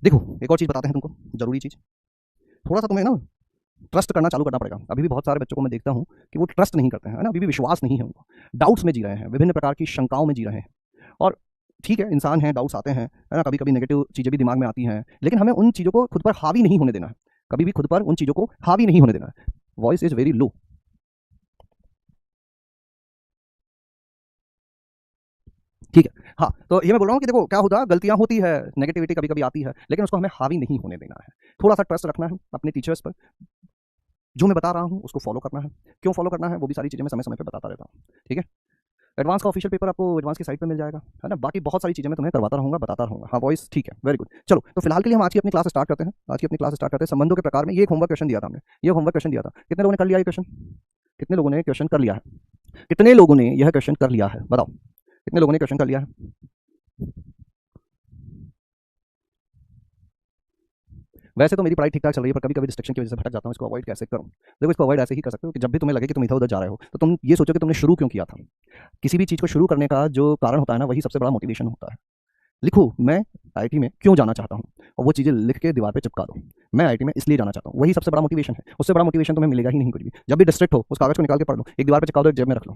देखो एक और चीज़ बताते हैं तुमको, ज़रूरी चीज़। थोड़ा सा तुम्हें ना ट्रस्ट करना चालू करना पड़ेगा। अभी भी बहुत सारे बच्चों को मैं देखता हूँ कि वो ट्रस्ट नहीं करते हैं, है ना, अभी भी विश्वास नहीं है उनको, डाउट्स में जी रहे हैं, विभिन्न प्रकार की शंकाओं में जी रहे हैं। और ठीक है, इंसान हैं, डाउट्स आते हैं, है ना, कभी कभी नेगेटिव चीज़ें भी दिमाग में आती हैं, लेकिन हमें उन चीज़ों को खुद पर हावी नहीं होने देना है। कभी भी खुद पर उन चीज़ों को हावी नहीं होने देना है। Voice is very low. ठीक है। हाँ, तो ये मैं बोल रहा हूँ कि देखो क्या होता है, गलतियाँ होती है, नेगेटिविटी कभी कभी आती है, लेकिन उसको हमें हावी नहीं होने देना है। थोड़ा सा ट्रस्ट रखना है अपने टीचर्स पर। जो मैं बता रहा हूँ उसको फॉलो करना है। क्यों फॉलो करना है वो भी सारी चीज़ें मैं समय समय पे बताता रहता हूँ। ठीक है। एडवांस का ऑफिशियल पेपर आपको एडवांस की साइट पे मिल जाएगा, है ना। बाकी बहुत सारी चीज़ें मैं तुम्हें करवाता रहूँगा, बताता रहूँगा। हाँ वॉइस ठीक है, वेरी गुड। चलो तो फिलहाल के लिए हम आज की अपनी क्लास स्टार्ट करते हैं। आज की अपनी क्लास स्टार्ट करते हैं संबंधों के प्रकार में। ये एक होमवर्क क्वेश्चन दिया था हमने, ये होमवर्क क्वेश्चन दिया था। कितने लोगों ने कर लिया ये क्वेश्चन? कितने लोगों ने क्वेश्चन कर लिया है? कितने लोगों ने यह क्वेश्चन कर लिया है, बताओ कितने लोगों ने क्वेश्चन कर लिया है? वैसे तो मेरी पढ़ाई ठीक ठाक चल रही है, पर कभी कभी डिस्ट्रक्शन की वजह से भटक जाता हूँ। इसको अवॉइड कैसे करूँ? देखो इसको अवॉइड ऐसे ही कर सकते हो कि जब भी तुम्हें लगे कि तुम इधर उधर जा रहे हो, तो तुम ये सोचो कि तुमने शुरू क्यों किया था। किसी भी चीज़ को शुरू करने का जो कारण होता है ना, वही सबसे बड़ा मोटिवेशन होता है। लिखो मैं आईआईटी में क्यों जाना चाहता हूँ, और वो चीज़ें लिख के दीवार पे चिपका दो। मैं आईआईटी में इसलिए जाना चाहता हूँ, वही सबसे बड़ा मोटिवेशन है। उससे बड़ा मोटिवेशन तुम्हें मिलेगा ही नहीं कुछ भी। जब भी डिस्ट्रैक्ट हो उस कागज को निकाल के पढ़ लो, एक दीवार पे चिपका दो, एक जेब में रख लो,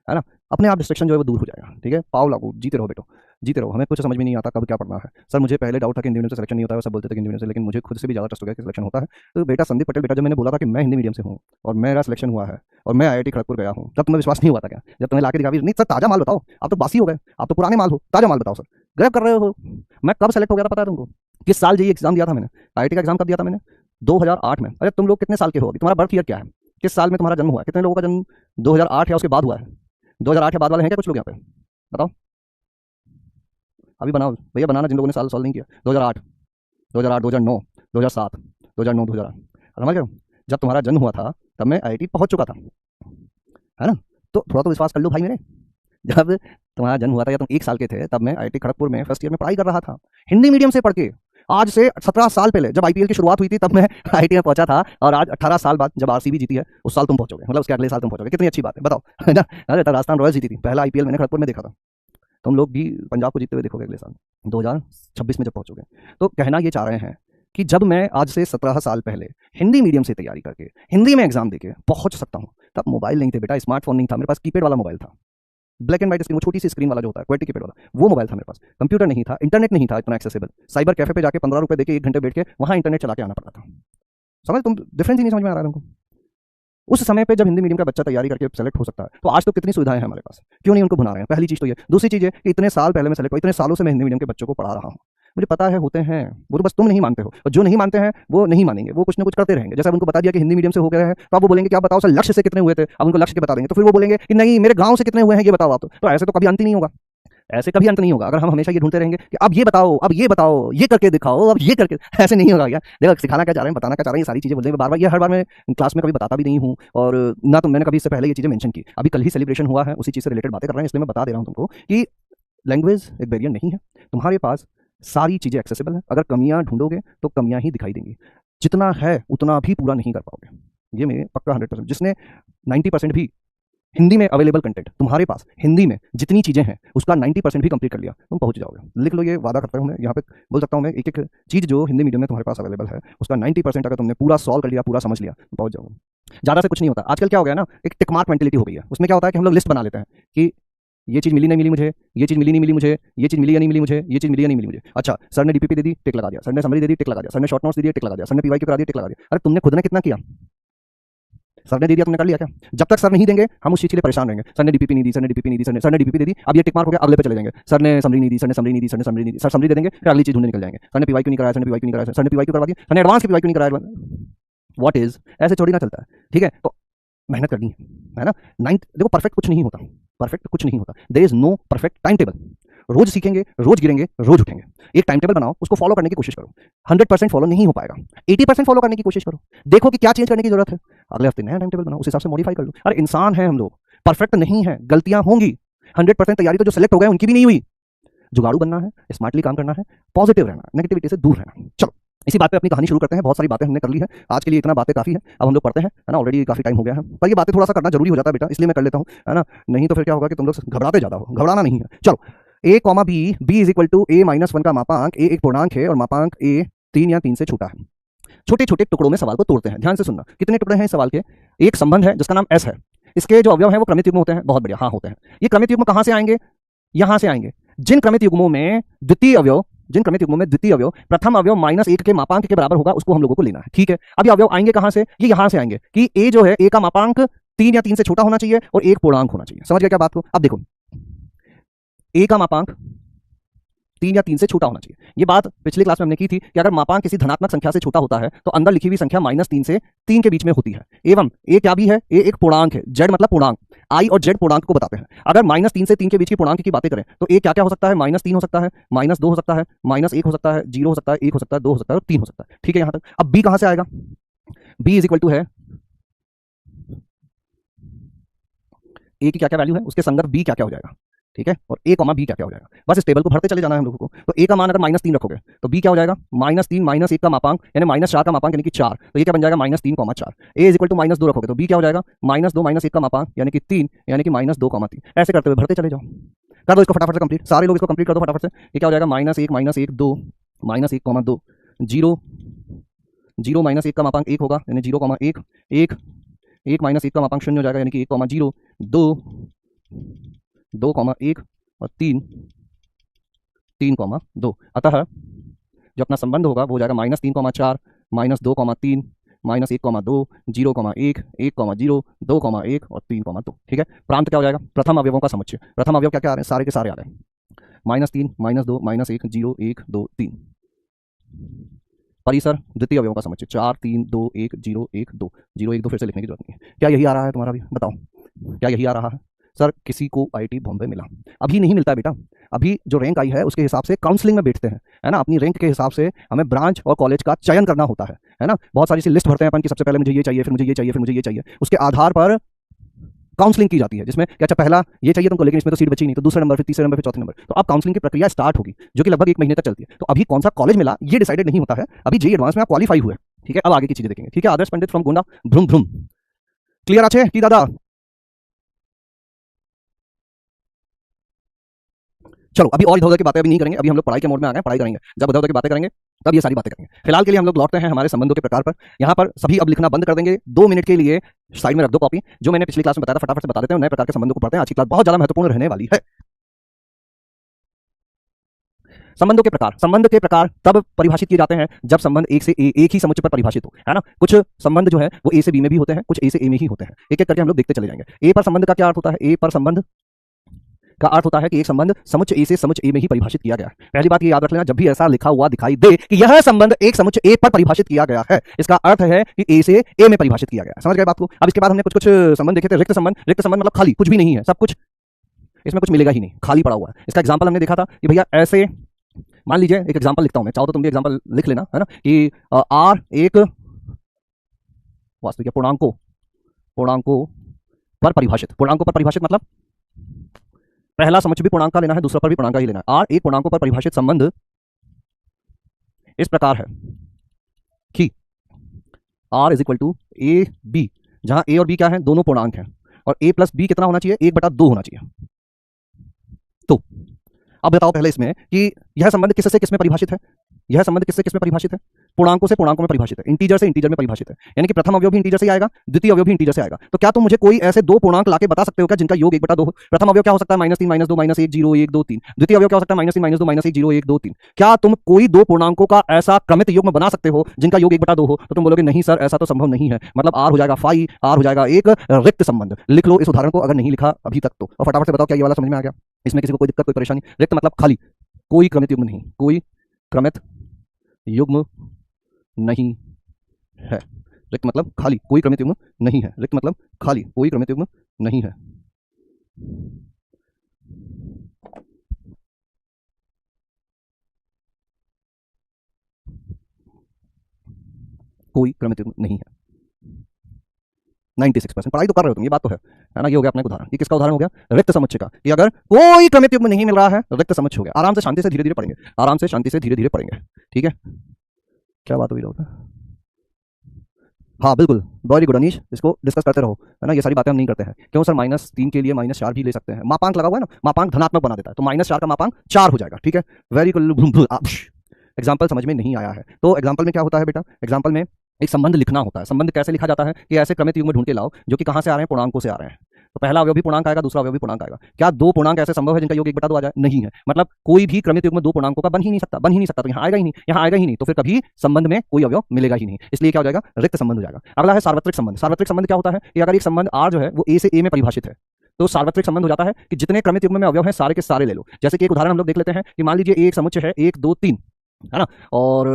है ना। अपने आप डिस्ट्रक्शन जो है वो दूर हो जाएगा। ठीक है, पाओ लागू, जीते रहो बेटो, जीते रहो। हमें कुछ समझ में नहीं आता कब क्या पढ़ना है। सर मुझे पहले डाउट था कि हिंदी मीडियम से सिलेक्शन नहीं होता है, सब बोलते थे कि हिंदी मीडियम से, लेकिन मुझे खुद से भी ज़्यादा ट्रस्ट हो गया कि सिलेक्शन होता है। तो बेटा संदीप पटेल, बेटा जब मैंने बोला था कि मैं हिंदी मीडियम से हूँ और मेरा सिलेक्शन हुआ है और मैं आईआईटी खड़गपुर गया हूँ, तब तुम्हें विश्वास नहीं हुआ था क्या? जब तुम्हें लाके दिखा भी नहीं, सर ताजा माल बताओ, आप तो बासी हो गए, आप तो पुराने माल हो, ताजा माल बताओ सर। ग्रैब कर रहे हो। मैं कब सेलेक्ट हो गया था पता है तुमको? किस साल जेईई एग्जाम दिया था मैंने? आईआईटी का एग्जाम कब दिया था मैंने? 2008 में। अरे तुम लोग कितने साल के हो? तुम्हारा बर्थ ईयर क्या है? किस साल में तुम्हारा जन्म हुआ है? कितने लोगों का जन्म 2008 या उसके बाद हुआ है? 2008 के बाद वाले हैं क्या कुछ लोग यहाँ पे? बताओ। अभी बनाओ भैया, बनाना जिन लोगों ने साल साल नहीं किया। 2008, 2008, 2009, 2007, 2009, 2008। समझ गए हो? जब तुम्हारा जन्म हुआ था तब मैं आईआईटी पहुंच चुका था, है ना। तो थोड़ा तो विश्वास कर लो भाई मेरे। जब तुम्हारा जन्म हुआ था या तुम 1 साल के थे, तब मैं आईआईटी खड़गपुर में फर्स्ट ईयर में पढ़ाई कर रहा था, हिंदी मीडियम से पढ़ के। आज से 17 साल पहले जब आईपीएल की शुरुआत हुई थी तब मैं आईआईटी में पहुंचा था, और आज 18 साल बाद जब आरसीबी जीती है उस साल तुम पहुंचोगे, मतलब उसके अगले साल तुम पहुंचोगे। कितनी अच्छी बात है, बताओ, है ना। अरे तब राजस्थान रॉयल्स जीती थी, पहला आईपीएल मैंने खड़गपुर में देखा था। तुम लोग भी पंजाब को जीतते हुए देखोगे अगले साल 2026 में जब पहुंचोगे। तो कहना ये चाह रहे हैं कि जब मैं आज से 17 साल पहले हिंदी मीडियम से तैयारी करके हिंदी में एग्जाम देके पहुंच सकता हूँ, तब मोबाइल नहीं थे बेटा, स्मार्टफोन नहीं था, मेरे पास कीपैड वाला मोबाइल था, ब्लैक एंड व्हाइट स्क्रीन, वो छोटी सी स्क्रीन वाला जो होता है, क्वालिटी कीपैड वाला, वो मोबाइल था मेरे पास। कंप्यूटर नहीं था, इंटरनेट नहीं था इतना एक्सेसिबल। साइबर कैफे पे जाके 15 रुपए देके 1 घंटे बैठ के वहां इंटरनेट चला के आना पड़ता था। समझ, तुम डिफरेंस ही नहीं समझ में आ रहा है तुमको? उस समय पे जब हिंदी मीडियम का बच्चा तैयारी करके सेलेक्ट हो सकता है, तो आज तो कितनी सुविधाएं हैं हमारे पास, क्यों नहीं उनको भुना रहे हैं? पहली चीज तो ये। दूसरी चीज ये कि इतने साल पहले मैं सेलेक्ट हुआ, इतने सालों से मैं हिंदी मीडियम के बच्चों को पढ़ा रहा हूँ, मुझे पता है होते हैं वो, तो बस तुम नहीं मानते हो, और जो नहीं मानते हैं वो नहीं मानेंगे, वो कुछ ना कुछ करते रहेंगे। जैसे अब उनको बता दिया कि हिंदी मीडियम से हो गए हैं, तो अब वो बोलेंगे क्या बताओ सर लक्ष्य से कितने हुए थे, अब उनको लक्ष्य के बता देंगे, तो फिर वो बोलेंगे कि नहीं मेरे गांव से कितने हुए हैं ये बताओ आप। तो ऐसे तो कभी अंत ही नहीं होगा, ऐसे कभी अंत नहीं होगा अगर हम हमेशा ये ढूंढते रहेंगे कि अब ये बताओ, अब ये बताओ, ये करके दिखाओ, अब ये करके। ऐसे नहीं होगा क्या? देखो सिखाना क्या चाह रहे हैं, बताना क्या चाह रहे हैं, ये सारी चीजें बोलते हैं बार बार, ये हर बार मैं क्लास में कभी बताता भी नहीं हूँ, और ना तो मैंने कभी इससे पहले ये चीजें मेंशन की। अभी कल ही सेलिब्रेशन हुआ है, उसी चीज से रिलेटेड बातें कर रहे हैं, इसलिए मैं बता दे रहा हूँ तुमको कि लैंग्वेज एक बैरियर नहीं है, तुम्हारे पास सारी चीजें एक्सेसिबल है। अगर कमियां ढूंढोगे तो कमियां ही दिखाई देंगी, जितना है उतना भी पूरा नहीं कर पाओगे, ये मैं पक्का 100%। जिसने 90% भी हिंदी में अवेलेबल कंटेंट तुम्हारे पास, हिंदी में जितनी चीजें हैं उसका 90% भी कंप्लीट कर लिया, तुम पहुंच जाओगे। लिख लो, ये वादा करता हूं मैं, यहाँ पे बोल सकता हूं मैं, एक एक चीज जो हिंदी मीडियम में तुम्हारे पास अवेलेबल है उसका 90% अगर तुमने पूरा सॉल्व कर लिया, पूरा समझ लिया, तो पहुंच जाओगे। ज्यादा से कुछ नहीं होता। आजकल क्या हो गया ना, एक टिक मार्क मेंटेलिटी हो गई है। उसमें क्या होता है कि हम लोग लिस्ट बना लेते हैं कि ये चीज मिली नहीं मिली मुझे, ये चीज मिली नहीं मिली मुझे, ये चीज मिली या नहीं मिली मुझे, ये चीज मिली या नहीं मिली मुझे। अच्छा सर ने डीपीपी दे दी, टिक लगा दिया, सर ने समरी दे दी, टिक लगा दिया, सर ने शॉर्ट नोट्स दे दिए, टिक लगा दिया, सर ने पीवाई करा दिया, टिक लगा दिया। अरे तुमने खुद ने कितना किया? सर ने दे दिया, तुमने कर लिया क्या? जब तक सर नहीं देंगे हम उस चीज के लिए परेशान रहेंगे। सर ने डीपीपी नहीं दी, सर ने डीपीपी नहीं दी, सर ने डीपीपी दे दी, अब ये टिक मार्क हो गया, अगले पे चले जाएंगे। सर ने समरी नहीं दी, सर ने समरी नहीं दी, सर ने समरी नहीं दी, सर समरी दे देंगे, फिर अगली चीज ढूंढने निकल जाएंगे। सर ने पीवाई क्यों नहीं कराया, सर ने पीवाई क्यों नहीं कराया, सर ने पीवाई क्यों करवा दिया, सर ने एडवांस की पीवाई क्यों नहीं कराया। व्हाट इज, ऐसे थोड़ी ना चलता है। ठीक है, तो मेहनत करनी है ना। नाइन्थ देखो, परफेक्ट कुछ नहीं होता, परफेक्ट कुछ नहीं होता, there is no perfect time table. रोज सीखेंगे, रोज गिरेंगे, रोज उठेंगे। एक टाइम टेबल बनाओ, उसको फॉलो करने की कोशिश करो। 100% फॉलो नहीं हो पाएगा, 80% फॉलो करने की कोशिश करो। देखो कि क्या चेंज करने की जरूरत है, अगले हफ्ते नया टाइम टेबल बनाओ, उस हिसाब से मॉडिफाई कर लो। अरे इंसान है हम लोग, परफेक्ट नहीं है, गलतियां होंगी। 100% तैयारी तो जो सेलेक्ट हो गए उनकी भी नहीं हुई। जुगाड़ू बनना है, स्मार्टली काम करना है, पॉजिटिव रहना, नेगेटिविटी से दूर रहना। चलो इसी बात पे अपनी कहानी शुरू करते हैं। बहुत सारी बातें हमने कर ली है, आज के लिए इतना बातें काफी है। अब हम लोग पढ़ते हैं, है ना, ऑलरेडी काफी टाइम हो गया है, पर ये बातें थोड़ा सा करना जरूरी हो जाता है बेटा, इसलिए मैं कर लेता हूँ, है ना। नहीं तो फिर क्या होगा कि तुम लोग घबराते ज्यादा हो, घबराना नहीं है। चलो A comma B, B is equal to A minus one का मापांक, ए एक पूर्णांक है और मापांक ए 3 या 3 से छोटा है। छोटे छोटे टुकड़ों में सवाल को तोड़ते हैं, ध्यान से सुनना। कितने टुकड़े हैं इस सवाल के? एक संबंध है जिसका नाम एस है, इसके जो अवयव हैं वो क्रमित युग्म होते हैं। बहुत बढ़िया, हाँ होते हैं। ये क्रमित युग्म कहां से आएंगे? यहां से आएंगे। जिन क्रमित युग्मों में द्वितीय अवयव प्रथम अवयव माइनस 1 के मापांक के बराबर होगा उसको हम लोगों को लेना है, ठीक है। अब ये अवयव आएंगे कहां से? ये यहां से आएंगे कि ए जो है, ए का मापांक 3 या 3 से छोटा होना चाहिए और एक पूर्णांक होना चाहिए। समझ गया क्या बात को? अब देखो, ए का मापांक 3 या 3 से छोटा होना चाहिए। ये बात पिछले क्लास में हमने की थी कि अगर मापांक किसी धनात्मक संख्या से छोटा होता है तो अंदर लिखी हुई संख्या -3 से 3 के बीच में होती है। एवं ए क्या भी है? ए एक पूर्णांक है, जेड मतलब पूर्णांक, आई और जेड पूर्णांक को बताते हैं। अगर -3 से 3 के बीच की पूर्णांक की बातें करें तो ए क्या क्या हो सकता है? -3 हो सकता है, -2 हो सकता है, -1 हो सकता है, 0 हो सकता है, 1 हो सकता है, 2 हो सकता है और 3 हो सकता है। ठीक है यहां तक। अब बी कहां से आएगा? बी इज इक्वल टू है ए की क्या क्या वैल्यू है, उसके संगत बी क्या क्या हो जाएगा, ठीक है। और ए कॉमा बी क्या क्या हो जाएगा, बस इस टेबल को भरते चले जाना है हम लोगों को। तो ए का मान अगर -3 रखोगे तो बी क्या हो जाएगा? -3 -1 का मापांक यानी -4 का मापांक यानी कि 4, तो ये क्या बन जाएगा? -3,4। ए इज इक्वल टू -2 रखोगे तो बी क्या हो जाएगा? -2 -1 का मापांक यानी कि 3 यानी कि -2,3। ऐसे करते हुए भरते चले जाओ। कर दो इसको फटाफट से कंप्लीट, सारे लोग इसको कंप्लीट कर दो फटाफट से। ये क्या हो जाएगा? -1 -1 2 -1,2 0 0 -1 का मापांक 1 होगा यानी 0,1 1 1 -1 का मापांक 0 हो जाएगा यानी कि 1,0 2 2,1 और 3 3,2। अतः जो अपना संबंध होगा वो हो जाएगा -3,4 -2,3 -1,2 0,1 1,0 2,1 और 3,2। ठीक है। प्रांत क्या हो जाएगा? प्रथम अवयवों का समुच्चय। प्रथम अवयव क्या क्या आ रहे हैं? सारे के सारे आ रहे हैं। -3 -2 -1 0 1 2 3। परिसर द्वितीय अवयवों का समुच्चय 4 3 2 1 0 1 2 0 1 2 फिर से लिखने की जरूरत नहीं है। क्या यही आ रहा है तुम्हारा भी? बताओ क्या यही आ रहा है? सर किसी को आईटी बॉम्बे मिला, अभी नहीं मिलता है बेटा। अभी जो रैंक आई है उसके हिसाब से काउंसलिंग में बैठते हैं, है ना। अपनी रैंक के हिसाब से हमें ब्रांच और कॉलेज का चयन करना होता है ना। बहुत सारी सी लिस्ट भरते हैं अपन की, सबसे पहले मुझे ये चाहिए, फिर मुझे ये चाहिए, फिर मुझे ये चाहिए। उसके आधार पर काउंसलिंग की जाती है, जिसमें क्या अच्छा पहला ये चाहिए तुमको, लेकिन इसमें तो सीट बची नहीं, तो दूसरा नंबर, फिर तीसरे नंबर, फिर चौथे नंबर। तो अब काउंसलिंग की प्रक्रिया स्टार्ट होगी जो कि लगभग 1 महीने तक चलती है। तो अभी कौन सा कॉलेज मिला ये डिसाइडेड नहीं होता है, अभी जेईई एडवांस में आप क्वालीफाई हुए, ठीक है। अब आगे की चीजें देखेंगे, ठीक है। आदर्श पंडित फ्रॉम गोंडा, भ्रुम भ्रुम। क्लियर আছে কি दादा? चलो अभी और इधर उधर की बातें अभी नहीं करेंगे, अभी हम लोग पढ़ाई के मोड में आ गए, पढ़ाई करेंगे। जब उधर उधर की बातें करेंगे तब ये सारी बातें करेंगे। फिलहाल के लिए हम लोग लौटते हैं हमारे संबंधों के प्रकार पर। यहाँ पर सभी अब लिखना बंद कर देंगे, 2 मिनट के लिए साइड में रख दो कॉपी। जो मैंने पिछली क्लास में बताया था फटाफट से बता देते हैं, नए प्रकार के संबंधों को पढ़ते हैं। आज की क्लास बहुत ज्यादा महत्वपूर्ण रहने वाली है। संबंधों के प्रकार, संबंध के प्रकार तब परिभाषित किए जाते हैं जब संबंध एक से एक ही समुच्चय पर परिभाषित हो, है ना। कुछ संबंध जो है वो ए से बी में भी होते हैं, कुछ ए से ए में ही होते हैं। एक एक करके हम लोग देखते चले जाएंगे। ए पर संबंध का क्या अर्थ होता है? ए पर संबंध का अर्थ होता है कि एक संबंध समुच्चय ए से समुच्चय ए में ही परिभाषित किया गया है। पहली बात ये याद रख लेना, जब भी ऐसा लिखा हुआ दिखाई दे कि यह संबंध एक समुच्चय ए पर परिभाषित किया गया है, इसका अर्थ है कि ए से ए में परिभाषित किया गया है। समझ गए बात को? अब इसके बाद हमने कुछ कुछ संबंध देखे थे। रिक्त संबंध, रिक्त संबंध मतलब खाली, कुछ भी नहीं है, सब कुछ इसमें कुछ मिलेगा ही नहीं, खाली पड़ा हुआ है। इसका एग्जाम्पल हमने देखा था कि भैया ऐसे मान लीजिए, एक एग्जांपल लिखता हूं मैं, चाहो तो तुम भी एग्जांपल लिख लेना, है ना। कि आर एक वास्तविक पूर्णांकों पर परिभाषित मतलब पहला समुच्चय भी पूर्णांक का लेना है, दूसरा पर भी पूर्णांक का ही लेना है। आर एक पूर्णांकों पर परिभाषित संबंध इस प्रकार है कि R is equal to A B, जहां ए और बी क्या है? दोनों पूर्णांक हैं, और ए प्लस बी कितना होना चाहिए? 1/2 होना चाहिए। तो अब बताओ पहले इसमें कि यह संबंध किससे किस में परिभाषित है? यह संबंध किससे किस में परिभाषित है? पूर्णांकों से पूर्णांकों में परिभाषित है, इंटीजर से इंटीजर में परिभाषित है। यानी कि प्रथम अवयव भी इंटीजर से ही आएगा, द्वितीय अवयव भी इंटीजर से आएगा। तो क्या तुम मुझे कोई ऐसे दो पूर्णांक लाके बता सकते हो क्या जिनका योग 1/2 हो? प्रथम अवयव क्या हो सकता है? -3 -2 -1 0 1 2 3। द्वितीय अवयव क्या हो सकता है? -3 -2 -1 0 1 2 3। क्या तुम कोई दो पूर्णांकों का ऐसा क्रमित युग्म बना सकते हो जिनका योग 1/2 हो? तो तुम बोलोगे नहीं सर, ऐसा तो संभव नहीं है। मतलब आर हो जाएगा फाई, आर हो जाएगा एक रिक्त संबंध। लिख लो इस उदाहरण को अगर नहीं लिखा अभी तक तो, और फटाफट से बताओ क्या ये वाला समझ में आ गया? इसमें किसी को कोई दिक्कत, कोई परेशानी? रिक्त मतलब खाली, कोई क्रमित युग्म नहीं, कोई क्रमित युग्म नहीं है। रिक्त मतलब खाली, कोई क्रमित युग्म नहीं है। रिक्त मतलब खाली, कोई क्रमित युग्म नहीं है। कोई क्रमित युग्म नहीं है। 96% पढ़ाई तो कर रहे हो तुम, ये बात तो है ना। ये हो गया अपना उदाहरण। ये किसका उदाहरण हो गया? रिक्त समुच्चय का, कि अगर कोई क्रमित युग्म नहीं मिल रहा है, रिक्त समुच्चय हो गया। आराम से शांति से धीरे धीरे पढ़ेंगे, आराम से शांति से धीरे धीरे पढ़ेंगे, ठीक है। क्या बात हुई लोग? हाँ बिल्कुल, वेरी गुड अनीश, इसको डिस्कस करते रहो, है ना। ये सारी बातें हम नहीं करते हैं। क्यों सर, -3 के लिए -4 भी ले सकते हैं, मापांक लगा हुआ है ना, मापांक धनात्मक बना देता है, तो -4 का मापांक 4 हो जाएगा, ठीक है। Very good. एग्जाम्पल समझ में नहीं आया है तो एग्जाम्पल में क्या होता है बेटा, एग्जाम्पल में एक संबंध लिखना होता है। संबंध कैसे लिखा जाता है कि ऐसे क्रमित युग्म ढूंढ के लाओ जो कि कहाँ से आ रहे हैं, पूर्णांकों से आ रहे हैं। तो पहला अवयव भी पूर्णांक आएगा, दूसरा अवयव भी पूर्णांक आएगा। क्या दो पूर्णांक ऐसे संभव है जिनका योग 1/2 आ जाए? नहीं है। मतलब कोई भी क्रमित युग्म दो पूर्णांकों का बन ही नहीं सकता, बन ही नहीं सकता, तो यहाँ आएगा ही नहीं, यहाँ आएगा ही नहीं, तो फिर कभी संबंध में कोई अवयव मिलेगा ही नहीं। इसलिए क्या हो जाएगा, रिक्त संबंध हो जाएगा। अगला है सार्वत्रिक संबंध। सार्वत्रिक संबंध क्या होता है कि अगर एक संबंध R जो है वो A से A में परिभाषित है, तो सार्वत्रिक संबंध हो जाता है कि जितने क्रमित युग्म में अवयव हैं सारे के सारे ले लो। जैसे कि एक उदाहरण हम लोग देख लेते हैं कि मान लीजिए एक समुच्चय है 1 2 3, है ना, और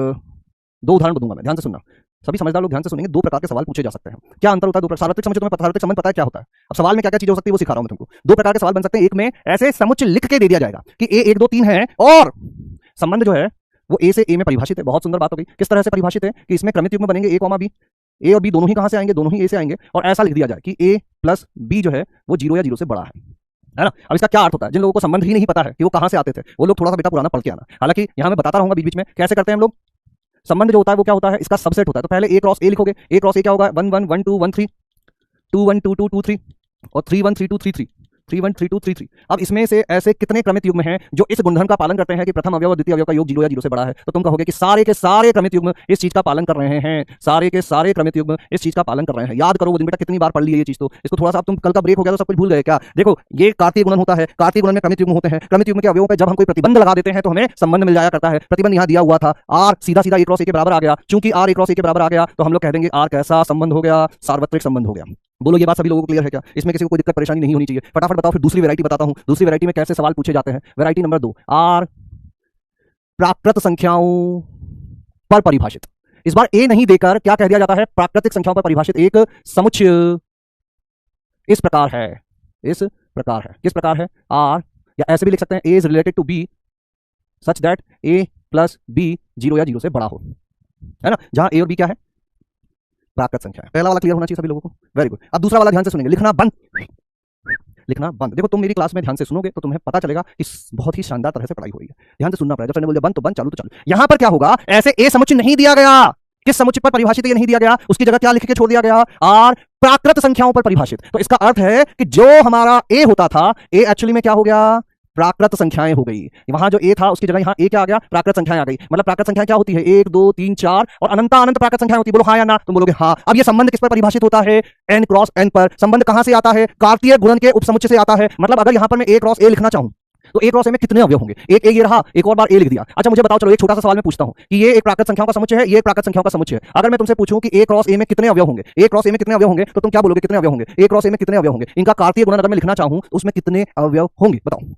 दो उदाहरण दूंगा मैं, ध्यान से सुनना। सभी समझदार लोग ध्यान से सुनेंगे। दो प्रकार के सवाल पूछे जा सकते हैं। क्या अंतर होता है दो सार्वत्रिक समुच्चय, तुम्हें पता, सार्वत्रिक संबंध पता है क्या होता है? अब सवाल में क्या क्या चीजें हो सकती है वो सिखा रहा हूं मैं तुमको। दो प्रकार के सवाल बन सकते हैं। एक में ऐसे समुच्चय लिख के दे दिया जाएगा कि ए 1 2 3 है और संबंध जो है वो ए से ए में परिभाषित है। बहुत सुंदर बात हो गई। किस तरह से परिभाषित है कि इसमें क्रमित युग्म बनेंगे a, b। ए और बी दोनों ही कहां से आएंगे, दोनों ही ए से आएंगे, और ऐसा लिख दिया जाए कि a प्लस बी जो है वो 0 या 0 से बड़ा है ना। अब इसका क्या अर्थ होता है? जिन लोगों को संबंध ही नहीं पता है कि वो कहां से आते थे, वो लोग थोड़ा सा बेटा पुराना पढ़ के आना। हालांकि यहां मैं बताता रहूंगा बीच बीच में कैसे करते हैं हम लोग। संबंध जो होता है वो क्या होता है, इसका सबसेट होता है। तो पहले a क्रॉस a लिखोगे। a क्रॉस a क्या होगा, 1 1 1 2 1 3, 2 1 2 2 2 3 और 3 1 3 2 3 3, 3 1 3 2 3 3। अब इसमें से ऐसे कितने क्रमित युग्म हैं जो इस गुणधर्म का पालन करते हैं कि प्रथम अवयव और द्वितीय अवयव का योग 0 या 0 से बड़ा है? तो तुम कहोगे कि सारे के सारे क्रमित युग्म इस चीज का पालन कर रहे हैं, सारे के सारे क्रमित युग्म इस चीज का पालन कर रहे हैं। याद करो वो दिन बेटा, कितनी बार पढ़ ली है ये चीज, तो इसको थोड़ा सा, अब तुम कल का ब्रेक हो गया तो सब कुछ भूल गए क्या? देखो ये कार्तीय गुणन होता है, कार्तीय गुणन में क्रमित युग्म होते हैं। क्रमित युग्म के अवयवों पर जब हम कोई प्रतिबंध लगा देते हैं तो हमें संबंध मिल जाया करता है। प्रतिबंध यहाँ दिया हुआ था, आर सीधा सीधा a क्रॉस a के बराबर आ गया। चूंकि आर a क्रॉस a के बराबर आ गया तो हम लोग कह देंगे आर कैसा संबंध हो गया, सार्वत्रिक संबंध हो गया। बोलो ये बात सभी लोगों को क्लियर है क्या? इसमें किसी को कोई दिक्कत परेशानी नहीं होनी चाहिए। फटाफट बताओ। फिर दूसरी वैरायटी बताता हूं। दूसरी वैरायटी में कैसे सवाल पूछे जाते हैं। वैरायटी नंबर 2, आर प्राकृत संख्याओं पर परिभाषित। इस बार ए नहीं देकर क्या कह दिया जाता है, प्राकृतिक संख्याओं पर परिभाषित एक समुच्चय इस प्रकार है, इस प्रकार है। किस प्रकार है? आर, या ऐसे भी लिख सकते हैं A is related to B such that A plus B 0 या 0 से बड़ा हो, है ना। जहां ए और बी क्या है, प्राकृत संख्या है। पहला वाला क्लियर होना चाहिए सभी लोगों को। Very good. अब दूसरा वाला ध्यान से सुनेंगे। लिखना बंद, लिखना बंद। देखो तुम मेरी क्लास में ध्यान से सुनोगे तो तुम्हें पता चलेगा कि बहुत ही शानदार तरह से पढ़ाई हो रही है। ध्यान से सुनना पड़ेगा। जब मैंने बोला बंद तो बंद, चालू तो चालू। यहां पर क्या होगा, ऐसे ए समुच्चय नहीं दिया गया। किस समुच्चय पर परिभाषित ये नहीं दिया गया, उसकी जगह क्या लिख के छोड़ दिया गया, आर प्राकृत संख्याओं पर परिभाषित। तो इसका अर्थ है कि जो हमारा ए होता था, ए एक्चुअली में क्या हो गया, प्राकृत संख्याएं हो गई। वहां जो ए था उसकी जगह यहाँ ए क्या आ गया, प्राकृत संख्याएं आ गई। मतलब प्राकृत संख्या क्या होती है, 1 2 3 4 और अनंत अनंत प्राकृत संख्याएं होती है। बोलो हाँ या ना? तुम बोलोगे हाँ। अब ये संबंध किस पर परिभाषित होता है, n क्रॉस n पर। संबंध कहां से आता है, कार्तीय गुणन के उपसमुच्चय से आता है। मतलब अगर यहां पर मैं a क्रॉस a लिखना चाहूं तो a क्रॉस a में कितने अवयव होंगे, एक a ये रहा, एक और बार a लिख दिया। अच्छा मुझे बताओ, चलो एक छोटा सा सवाल मैं पूछता हूं कि ये एक प्राकृत संख्याओं का समुच्चय है, ये एक प्राकृत संख्याओं का समुच्चय है। अगर मैं तुमसे पूछूं कि a क्रॉस a में कितने अवयव होंगे, a क्रॉस a में कितने अवयव होंगे, तो तुम क्या बोलोगे, कितने अवयव होंगे, a क्रॉस a में कितने अवयव होंगे? इनका कार्तीय गुणन अगर मैं लिखना चाहूं तो उसमें कितने अवयव होंगे, बताओ।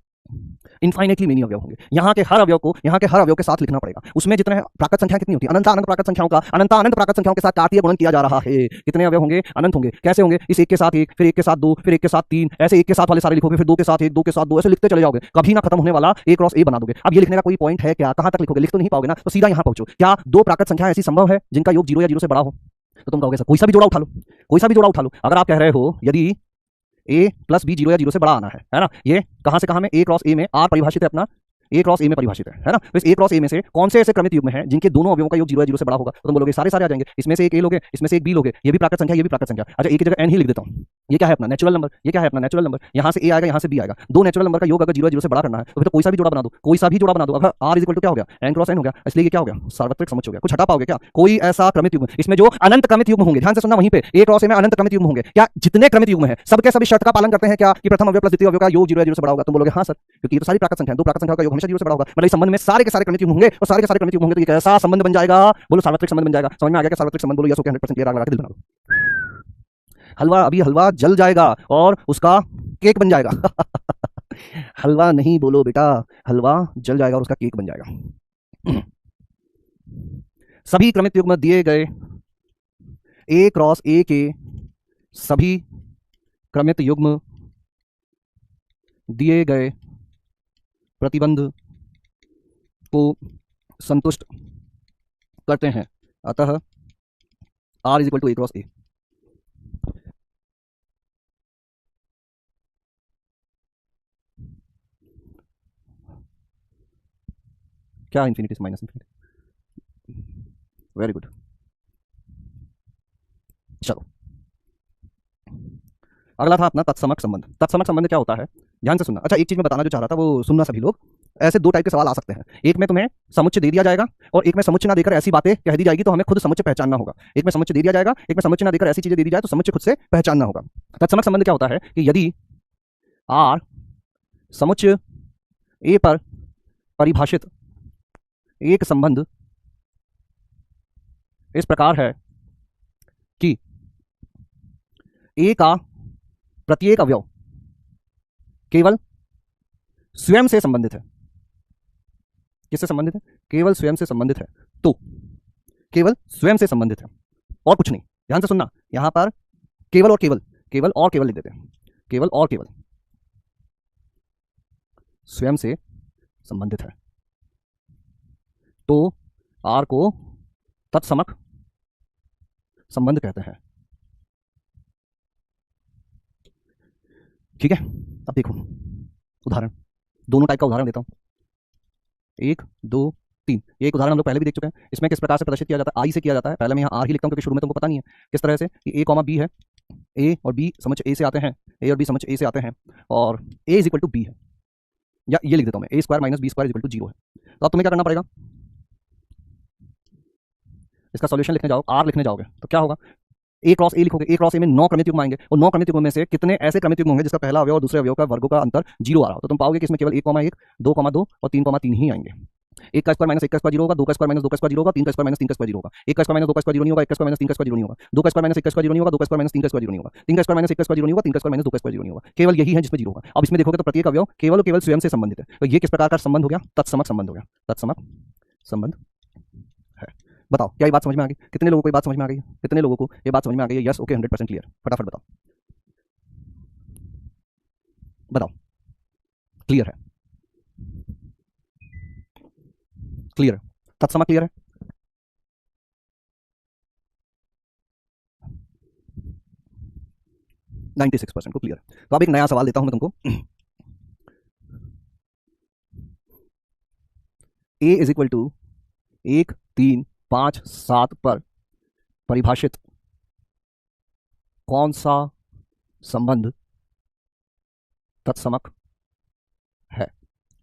इनफाइनेटली मेनी अवयव होंगे। यहाँ के हर अवयव को यहाँ के हर अवयव के साथ लिखना पड़ेगा। उसमें जितने प्राकृत संख्या कितनी होती है, अनंत अनंत प्राकृत संख्याओं का अनंत अनंत प्राकृत संख्याओं के साथ कार्तीय गुणन किया जा रहा है। कितने अवयव होंगे, अनंत होंगे। कैसे होंगे, इस एक के साथ एक, फिर एक के साथ दो, फिर एक के साथ तीन, ऐसे एक के साथ वाले सारे लिखोगे, फिर दो के साथ एक, दो के साथ दो, ऐसे लिखते चले जाओगे, कभी ना खत्म होने वाला ए क्रॉस ए बना दोगे। अब ये लिखने का कोई पॉइंट है क्या, कहां तक लिखोगे, लिख तो नहीं पाओगे ना, तो सीधा यहां पहुंचो। क्या दो प्राकृत संख्या ऐसी संभव है जिनका योग 0 या 0 से बड़ा हो? तो तुम कहोगे सर कोई सा भी जोड़ा उठा लो, कोई सा भी जोड़ा उठा लो। अगर आप कह रहे हो यदि a प्लस बी 0 या 0 से बड़ा आना है ना, ये कहां से कहां में, a क्रॉस a में आर परिभाषित है अपना, ए क्रॉस ए में परिभाषित है ना। तो इस ए क्रॉस ए में से कौन से ऐसे क्रमित युग्म हैं जिनके दोनों अवयवों का योग 0 या 0 से बड़ा होगा? तो तुम बोलोगे सारे सारे आ जाएंगे। इसमें से एक ए लोगे, इसमें से एक बी लोगे, ये भी प्राकृत संख्या, ये भी प्राकृत संख्या। अच्छा ए की जगह एन ही लिख देता हूं। ये क्या है अपना नेचुरल नंबर, ये क्या है अपना नेचुरल नंबर। यहां से ए आएगा, यहां से बी आएगा। दो नेचुरल नंबर का योग अगर 0 या 0 से बड़ा करना है तो फिर तो कोई सा भी जोड़ा बना दो, कोई सा भी जोड़ा बना दो। अगर आर इक्वल टू क्या हो गया, एन क्रॉस एन हो गया, इसलिए ये क्या हो गया, सार्वत्रिक समुच्चय हो गया। कुछ हटा पाओगे क्या, कोई ऐसा क्रमित युग्म इसमें जो अनंत क्रमित युग्म होंगे? ध्यान से सुनना, वहीं पे ए क्रॉस ए में अनंत क्रमित युग्म होंगे। क्या जितने क्रमित युग्म हैं सबके सभी शर्त का पालन करते हैं क्या कि प्रथम अवयव प्लस द्वितीय अवयव का योग 0 या 0 से बड़ा होगा? तुम बोलोगे हाँ सर, क्योंकि ये तो सारी प्राकृत संख्या है, दो प्राकृत संख्या का योग हमेशा 0 से बड़ा होगा। मतलब इस संबंध में सारे के सारे क्रमित युग्म होंगे और सारे के सारे क्रमित युग्म होंगे, तो ये कैसा संबंध बन जाएगा, बोलो सार्वत्रिक संबंध बन जाएगा। समझ में आ गया क्या सार्वत्रिक संबंध? बोलो यस ओके, 100% क्लियर, आग लगा के दिल बना दो। हलवा, अभी हलवा जल जाएगा और उसका केक बन जाएगा। हलवा नहीं बोलो बेटा, हलवा जल जाएगा और उसका केक बन जाएगा। सभी क्रमित युग्म दिए गए ए क्रॉस ए के सभी क्रमित युग्म दिए गए प्रतिबंध को संतुष्ट करते हैं। अतः R is equal to A cross A. क्या इंफिनिटी से माइनस इंफिनिटी? Very good. अगला था अपना तत्समक संबंध। तत्समक संबंध क्या होता है, ध्यान से सुनना। अच्छा, एक चीज मैं बताना जो चाह रहा था वो सुनना सभी लोग। ऐसे दो टाइप के सवाल आ सकते हैं, एक में तुम्हें समुच्चय दे दिया जाएगा और एक में समुच्चय ना देकर ऐसी बातें कह दी जाएगी तो हमें खुद समुच्चय पहचानना होगा। एक में समुच्चय दे दिया जाएगा, एक में समुच्चय ना देकर ऐसी चीजें दे दी जाए तो समुच्चय खुद से पहचानना होगा। तत्समक संबंध क्या होता है कि यदि आर समुच्चय ए पर परिभाषित एक संबंध इस प्रकार है कि ए का प्रत्येक अवयव केवल स्वयं से संबंधित है। किससे संबंधित है? केवल स्वयं से संबंधित है। तो केवल स्वयं से संबंधित है और कुछ नहीं। ध्यान से सुनना, यहां पर केवल और केवल, केवल और केवल लिख देते हैं। केवल और केवल स्वयं से संबंधित है तो आर को तत्समक संबंध कहते हैं। ठीक है, अब देखो उदाहरण, दोनों टाइप का उदाहरण देता हूं। 1 2 3, ये एक उदाहरण हम लोग पहले भी देख चुके हैं। इसमें किस प्रकार से प्रदर्शित किया जाता है, आई से किया जाता है। पहले मैं यहाँ आर ही लिखता हूँ क्योंकि शुरू में तुमको पता नहीं है किस तरह से कि ए कॉमा बी है, ए और बी समुच्चय ए से आते हैं, ए और बी समुच्चय ए से आते हैं और A is equal to B है, या ये लिख देता हूँ मैं, A square minus B square is equal to 0 है। तो अब तुम्हें क्या करना पड़ेगा, इसका सॉल्यूशन लिखने जाओ, आर लिखने जाओगे तो क्या होगा, ए क्रॉस ए लिखोगे, ए क्रॉस ए में 9 क्रमिक युग्म आएंगे और 9 क्रमिक युग्म में से कितने ऐसे क्रमिक युग्म होंगे जिसका पहला अवयव और दूसरे अवयव का वर्गों का अंतर 0 आ रहा हो। तो तुम पाओगे कि इसमें केवल 1,1, 2,2 और 3,3 ही आएंगे। 1 का स्क्वायर माइनस 1 का स्क्वायर 0 होगा, 2 का स्क्वायर माइनस 2 का स्क्वायर 0 होगा, 3 का स्क्वायर माइनस 3 का स्क्वायर 0 होगा, 1 का स्क्वायर माइनस 2 का स्क्वायर 0 नहीं होगा, 1 का स्क्वायर माइनस 3 का स्क्वायर 0 नहीं होगा, 2 का स्क्वायर माइनस 1 का स्क्वायर 0 नहीं होगा, 2 का स्क्वायर माइनस 3 का स्क्वायर 0 नहीं होगा, 3 का स्क्वायर माइनस 1 का स्क्वायर 0 नहीं होगा, 3 का स्क्वायर माइनस 2 का स्क्वायर 0 नहीं होगा। केवल यही है जिसमें 0 होगा। अब इसमें देखोगे तो प्रत्येक अवयव केवल और केवल स्वयं से संबंधित है। तो ये किस प्रकार का संबंध हो गया, तत्समक संबंध हो गया। तत्समक संबंध है। बताओ क्या ये बात समझ में आ गई? कितने लोगों को ये बात समझ में आ गई? कितने लोगों को ये बात समझ में आ गई है? Yes, okay, 100% clear. फटाफट बताओ, बताओ क्लियर है? क्लियर है? तत्समक क्लियर है? नाइन्टी 96% को क्लियर है। तो अब एक नया सवाल देता हूं मैं तुमको। ए इज इक्वल टू 1 3 5 7 पर परिभाषित कौन सा संबंध तत्समक है?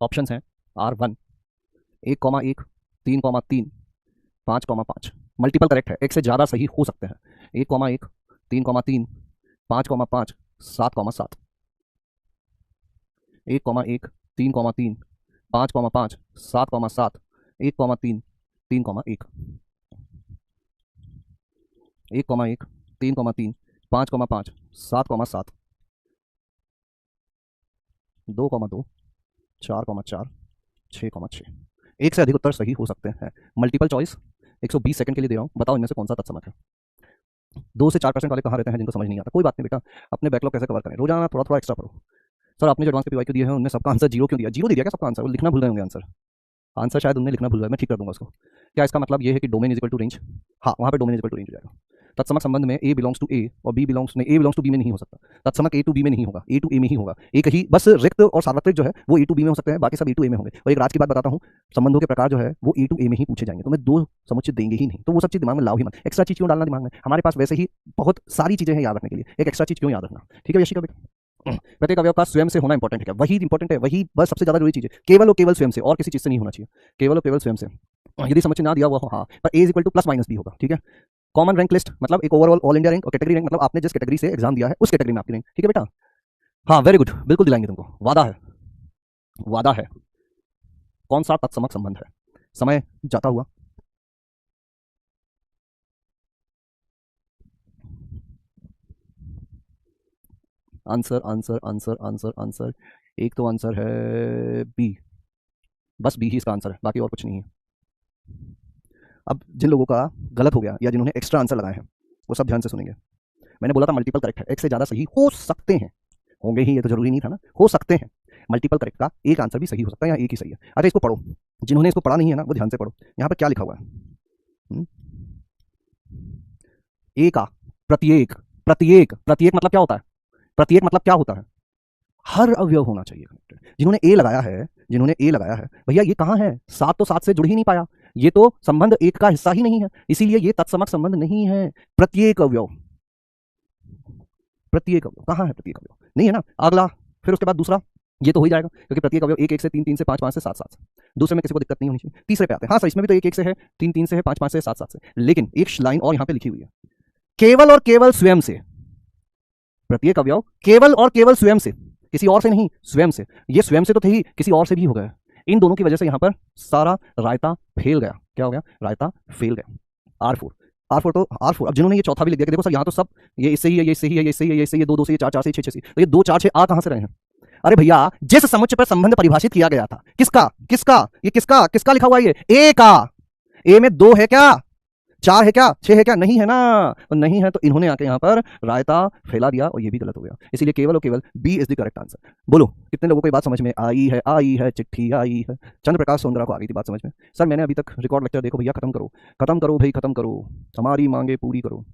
ऑप्शंस हैं R1 1,1 3,3 5,5। मल्टीपल करेक्ट है, एक से ज्यादा सही हो सकते हैं। 1,1 3,3 5,5 7,7। 1,1 3,3 5,5 7,7 1,3 3,1। 1,1 3,3 5,5 7,7 2,2 4,4 6,6। एक से अधिक उत्तर सही हो सकते हैं। मल्टीपल चॉइस 120 सेकंड के लिए दे रहा हूं, बताओ इनमें से कौन सा तत्समक है। 2 से 4% वाले कहाँ रहते हैं जिनको समझ नहीं आता? कोई बात नहीं बेटा, अपने बैकलॉग कैसे कवर करें, रोजाना थोड़ा थोड़ा एक्स्ट्रा पढ़ो। सर आपने जो एडवांस के पीवाईक्यू दिए हैं उनमें सबका आंसर 0 क्यों दिया? 0 दे दिया क्या सबका आंसर? वो लिखना भूल गए होंगे आंसर। आंसर शायद उन्हें लिखना भूल गया, मैं ठीक कर दूंगा उसको। क्या इसका मतलब ये है कि domain is equal to range? हाँ, वहाँ पे domain is equal to range हो जाएगा। तत्समक संबंध में ए बिलोंग्स टू ए और बी बिलोंग्स नहीं, ए बिलोंग्स टू बी में नहीं हो सकता। तत्समक ए टू बी में नहीं होगा, ए टू ए में ही होगा। एक ही बस रिक्त और सार्वत्रिक जो है वो ए टू बी में हो सकते हैं, बाकी सब ए टू ए में होंगे। और एक राज की बात बताता हूँ, संबंधों के प्रकार जो है वो ए टू ए में ही पूछे जाएंगे, तो मैं 2 समुच्चय देंगे ही नहीं। तो वो सब चीज दिमाग में लाओ ही मत, एक्स्ट्रा चीज क्यों डालना दिमाग में? हमारे पास वैसे ही बहुत सारी चीजें हैं याद रखने के लिए, एक एक्स्ट्रा चीज क्यों याद रखना? ठीक है यशिका बेटा, प्रत्येक अवयव का स्वयं से होना इंपॉर्टेंट है, वही इंपॉर्टेंट है, वही बस सबसे ज्यादा जरूरी चीज है। केवल और केवल स्वयं से, और किसी चीज से नहीं होना चाहिए, केवल और केवल स्वयं से। यदि समुच्चय ना दिया हुआ हो हाँ, पर A is equal to plus minus B होगा। ठीक है, कॉमन रैंक लिस्ट मतलब एक ओवरऑल ऑल इंडिया रैंक, और कैटेगरी रैंक मतलब आपने जिस कैटेगरी से एग्जाम दिया है उस कैटेगरी में आपकी रैंक। ठीक है बेटा, हाँ वेरी गुड, बिल्कुल दिलाएंगे तुमको, वादा है, वादा है। कौन सा तत्समक संबंध है? समय जाता हुआ answer answer answer answer answer, एक तो आंसर है बी, बस बी ही इसका आंसर है, बाकी और कुछ नहीं है। अब जिन लोगों का गलत हो गया या जिन्होंने एक्स्ट्रा आंसर लगाए हैं वो सब ध्यान से सुनेंगे। मैंने बोला था मल्टीपल करेक्ट है, एक से ज्यादा सही हो सकते हैं, होंगे ही, ये तो जरूरी नहीं था ना, हो सकते हैं। मल्टीपल करेक्ट का एक आंसर भी सही हो सकता है या एक ही सही है। अच्छा इसको पढ़ो, जिन्होंने इसको पढ़ा नहीं है ना वो ध्यान से पढ़ो। यहाँ पर क्या लिखा हुआ है, ए का प्रत्येक, प्रत्येक प्रत्येक मतलब क्या होता है? प्रत्येक मतलब क्या होता है? हर अवयव होना चाहिए कनेक्टेड। जिन्होंने ए लगाया है, जिन्होंने ए लगाया है, भैया ये कहां है? 7 तो 7 से जुड़ ही नहीं पाया, ये तो संबंध एक का हिस्सा ही नहीं है, इसीलिए ये तत्समक संबंध नहीं है। प्रत्येक अवयव, प्रत्येक अवयव कहाँ है? प्रत्येक अवयव नहीं है ना। अगला फिर उसके बाद दूसरा, ये तो हो ही जाएगा क्योंकि प्रत्येक अवयव 1 1 से 3 3 से 5 5 से 7 7 से। दूसरे में किसी को दिक्कत नहीं होनी चाहिए। तीसरे पे आते हैं, हाँ सर इसमें भी तो 1 1 से है, 3 3 से है, 5 5 से, 7 7 से। लेकिन एक लाइन और यहाँ पे लिखी हुई है, केवल और केवल स्वयं से। प्रत्येक अवयव केवल और केवल स्वयं से, किसी और से नहीं, स्वयं से। ये स्वयं से तो थे ही, किसी और से भी हो गया। इन दोनों की वजह से यहाँ पर सारा रायता फेल गया। क्या हो गया? रायता फेल गया। R4 R4 अब जिन्होंने ये चौथा भी लिख दिया कि देखो सर यहाँ तो सब ये इससे ही है, ये इससे ही है, ये इससे ही है, ये इससे ही है, 2 2 से, 4 4 से, 6 6 से, तो ये 2 4 6 आ कहाँ से रहे हैं? अरे भैया जिस समुच्चय पर संबंध परिभाषित किया गया था, किसका किसका ये किसका किसका लिखा हुआ है? ये ए का। ए में 2 है क्या? 4 है क्या? 6 है क्या? नहीं है ना। तो नहीं है तो इन्होंने आके यहाँ पर रायता फैला दिया और ये भी गलत हो गया। इसीलिए केवल और केवल B is the correct answer. बोलो कितने लोगों को ये बात समझ में आई है? आई है, चिट्ठी आई है। चंद्रप्रकाश सोंदरा को आ गई थी बात समझ में। सर मैंने अभी तक रिकॉर्ड लेक्चर देखो भैया, खत्म करो भाई, खत्म करो, हमारी मांगे पूरी करो।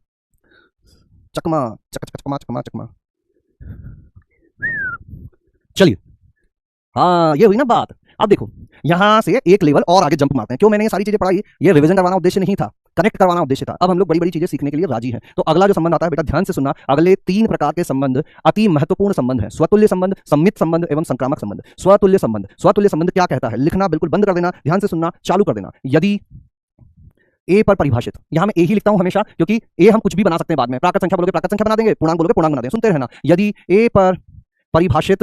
चकमा चक चकमा चकमा चकमा। चलिए हाँ ये हुई ना बात। अब देखो यहां से एक लेवल और आगे जंप मारते हैं। क्यों मैंने ये सारी चीजें पढ़ाई? ये रिवीजन करवाना उद्देश्य नहीं था, कनेक्ट करवाना उद्देश्य था। अब हम लोग बड़ी बड़ी चीजें सीखने के लिए राजी हैं। तो अगला जो संबंध आता है बेटा ध्यान से सुनना, अगले 3 प्रकार के संबंध अति महत्वपूर्ण संबंध है। स्वतुल्य संबंध, सम्मित संबंध एवं संक्रामक संबंध। स्वतुल्य संबंध, स्वतुल्य संबंध क्या कहता है? लिखना बिल्कुल बंद कर देना, ध्यान से सुनना, चालू कर देना। यदि ए पर परिभाषित, यहां मैं ए ही लिखता हूं हमेशा क्योंकि ए हम कुछ भी बना सकते हैं बाद में। प्राकृत संख्या बोलोगे प्राकृत संख्या बना देंगे, पूर्णांक बोलोगे पूर्णांक बना देंगे। सुनते रहना। यदि ए पर परिभाषित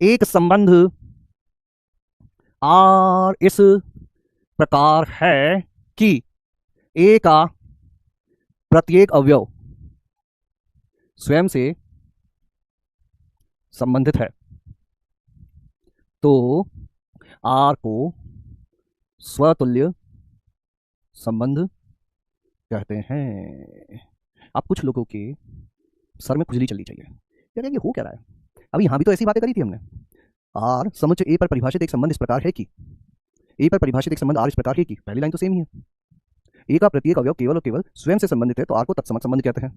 एक संबंध आर इस प्रकार है कि ए का प्रत्येक अवयव स्वयं से संबंधित है, तो आर को स्वतुल्य संबंध कहते हैं। अब कुछ लोगों के सर में खुजली चलनी चाहिए, यार ये हो क्या रहा है? अभी यहां भी तो ऐसी बातें करी थी हमने। आर समुच्चय ए पर परिभाषित एक संबंध इस प्रकार है कि, ए पर परिभाषित एक संबंध आर इस प्रकार है कि, पहली लाइन तो सेम ही है। ए का प्रत्येक अवयव केवल और केवल स्वयं से संबंधित है तो आर को तत्समक संबंध कहते हैं।